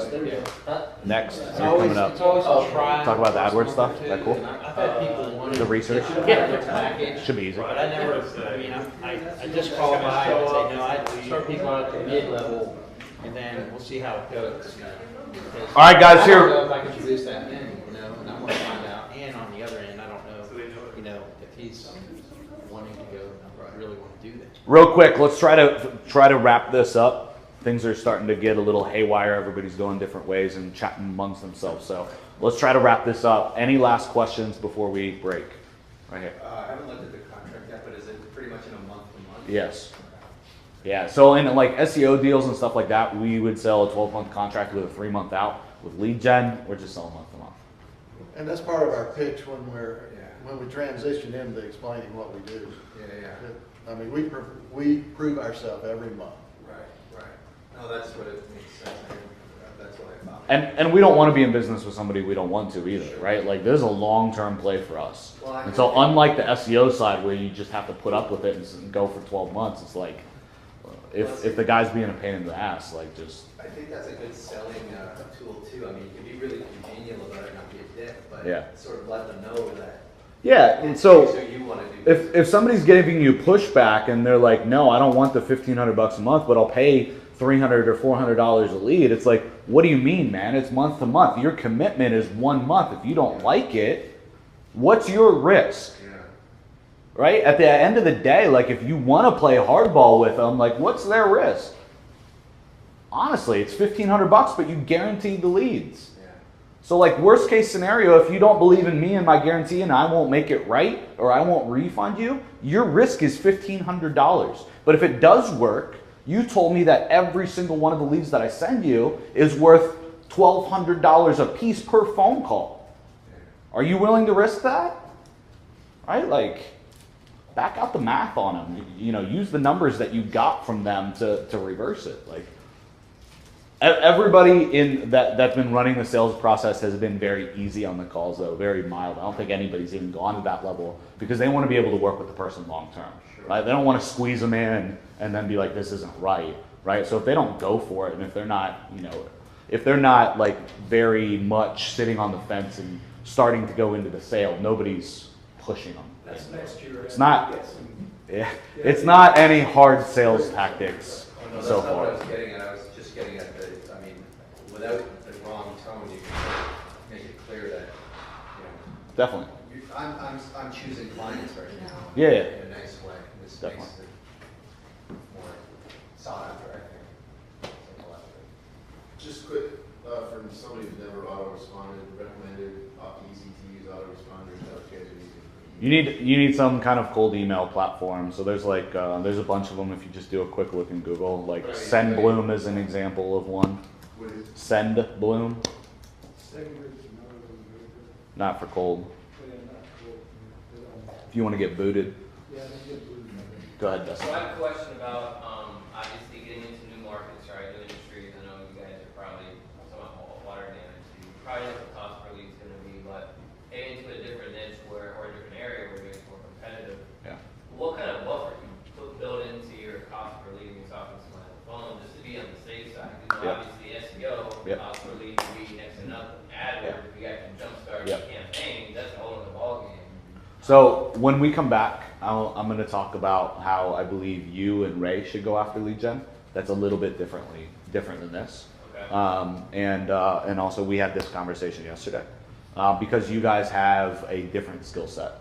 [SPEAKER 1] Next, you're coming up.
[SPEAKER 3] It's always a try.
[SPEAKER 1] Talk about the AdWords stuff. Is that cool?
[SPEAKER 3] I've had people wanting
[SPEAKER 1] The research.
[SPEAKER 3] package.
[SPEAKER 1] Should be easy.
[SPEAKER 3] But I never, I mean, I just call by and say, no, I start people out at the mid-level, and then we'll see how it goes.
[SPEAKER 1] All right, guys, here.
[SPEAKER 3] I don't know if I can introduce that in, you know, and I want to find out. And on the other end, I don't know, you know, if he's wanting to go, I really want to do that.
[SPEAKER 1] Real quick, let's try to wrap this up. Things are starting to get a little haywire. Everybody's going different ways and chatting amongst themselves. So let's try to wrap this up. Any last questions before we break? Right here.
[SPEAKER 6] I haven't looked at the contract yet, but is it pretty much in a month-to-month?
[SPEAKER 1] Yes. Yeah. So in like SEO deals and stuff like that, we would sell a 12-month contract with a 3-month out. With lead gen, we're just selling month-to-month.
[SPEAKER 9] And that's part of our pitch when we transition into explaining what we do. I mean, we prove ourselves every month.
[SPEAKER 4] Right. No, that's what it makes sense. That's what I thought.
[SPEAKER 1] And we don't want to be in business with somebody we don't want to either, right? Like this is a long-term play for us. And so unlike the SEO side where you just have to put up with it and go for 12 months, it's like if the guy's being a pain in the ass, like just.
[SPEAKER 4] I think that's a good selling tool too. I mean, you can be really congenial about it, not be a dick, but sort of let them know that.
[SPEAKER 1] Yeah, and so
[SPEAKER 4] you want to do
[SPEAKER 1] if somebody's giving you pushback and they're like, no, I don't want the $1,500 a month, but I'll pay $300 or $400 a lead. It's like, what do you mean, man? It's month to month. Your commitment is 1 month. If you don't like it, what's your risk? Right? At the end of the day, like if you want to play hardball with them, like what's their risk? Honestly, it's $1,500, but you guaranteed the leads. So like worst case scenario, if you don't believe in me and my guarantee and I won't make it right or I won't refund you, your risk is $1,500. But if it does work, you told me that every single one of the leads that I send you is worth $1,200 a piece per phone call. Are you willing to risk that? Right? Like back out the math on them. You know, use the numbers that you got from them to reverse it. Like everybody that's been running the sales process has been very easy on the calls, though, very mild. I don't think anybody's even gone to that level because they want to be able to work with the person long term. Right? They don't want to squeeze them in and then be like, this isn't right. Right? So if they don't go for it, and if they're not, you know, if they're not like very much sitting on the fence and starting to go into the sale, nobody's pushing them.
[SPEAKER 5] That's next year.
[SPEAKER 1] It's not. Yeah, it's not any hard sales tactics so
[SPEAKER 4] That's not
[SPEAKER 1] far.
[SPEAKER 4] what I was getting at. I was just getting at the, I mean, without the wrong tone, you can make it clear that, you know.
[SPEAKER 1] Definitely.
[SPEAKER 4] I'm choosing clients right now.
[SPEAKER 1] Yeah.
[SPEAKER 4] In a nice way. This
[SPEAKER 1] Definitely.
[SPEAKER 4] makes it more sought after, I think.
[SPEAKER 11] Just quick, from somebody who's never auto-responded, recommended easy to use autoresponders that you guys are using.
[SPEAKER 1] You need some kind of cold email platform. So there's like there's a bunch of them. If you just do a quick look in Google, like SendBloom is an example of one. SendBloom. Not for cold. If you want to get booted. Go ahead, Dustin.
[SPEAKER 12] So I have a question about obviously getting into new markets, right? New industries. I know you guys are probably somewhat water damaged. You probably know what the cost per lead is going to be, but getting into a different niche or a different area where it's more competitive.
[SPEAKER 1] Yeah.
[SPEAKER 12] What kind of buffer can you build into your cost per lead when you're talking to someone on the phone just to be on the safe side? Because obviously SEO cost per lead would be next to nothing. AdWords, if you guys can jumpstart your campaign, that's a whole other ballgame.
[SPEAKER 1] So when we come back, I'm going to talk about how I believe you and Ray should go after lead gen. That's a little bit different than this.
[SPEAKER 12] Okay.
[SPEAKER 1] And also we had this conversation yesterday because you guys have a different skill set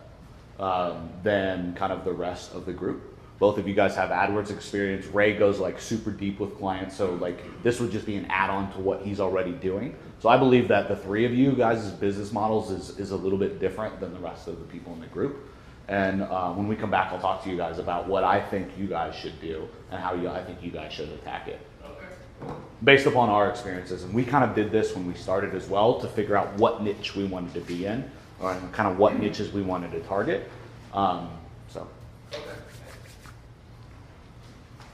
[SPEAKER 1] than kind of the rest of the group. Both of you guys have AdWords experience. Ray goes like super deep with clients, so like this would just be an add-on to what he's already doing. So I believe that the three of you guys' business models is a little bit different than the rest of the people in the group. And when we come back, I'll talk to you guys about what I think you guys should do and how I think you guys should attack it.
[SPEAKER 12] Okay.
[SPEAKER 1] Based upon our experiences. And we kind of did this when we started as well to figure out what niche we wanted to be in or kind of what niches we wanted to target. So.
[SPEAKER 12] Okay.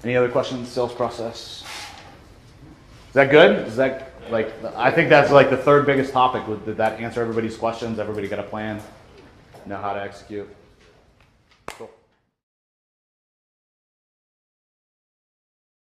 [SPEAKER 1] Any other questions? Sales process? Is that good? Is that like, I think that's like the third biggest topic. Did that answer everybody's questions? Everybody got a plan? Know how to execute?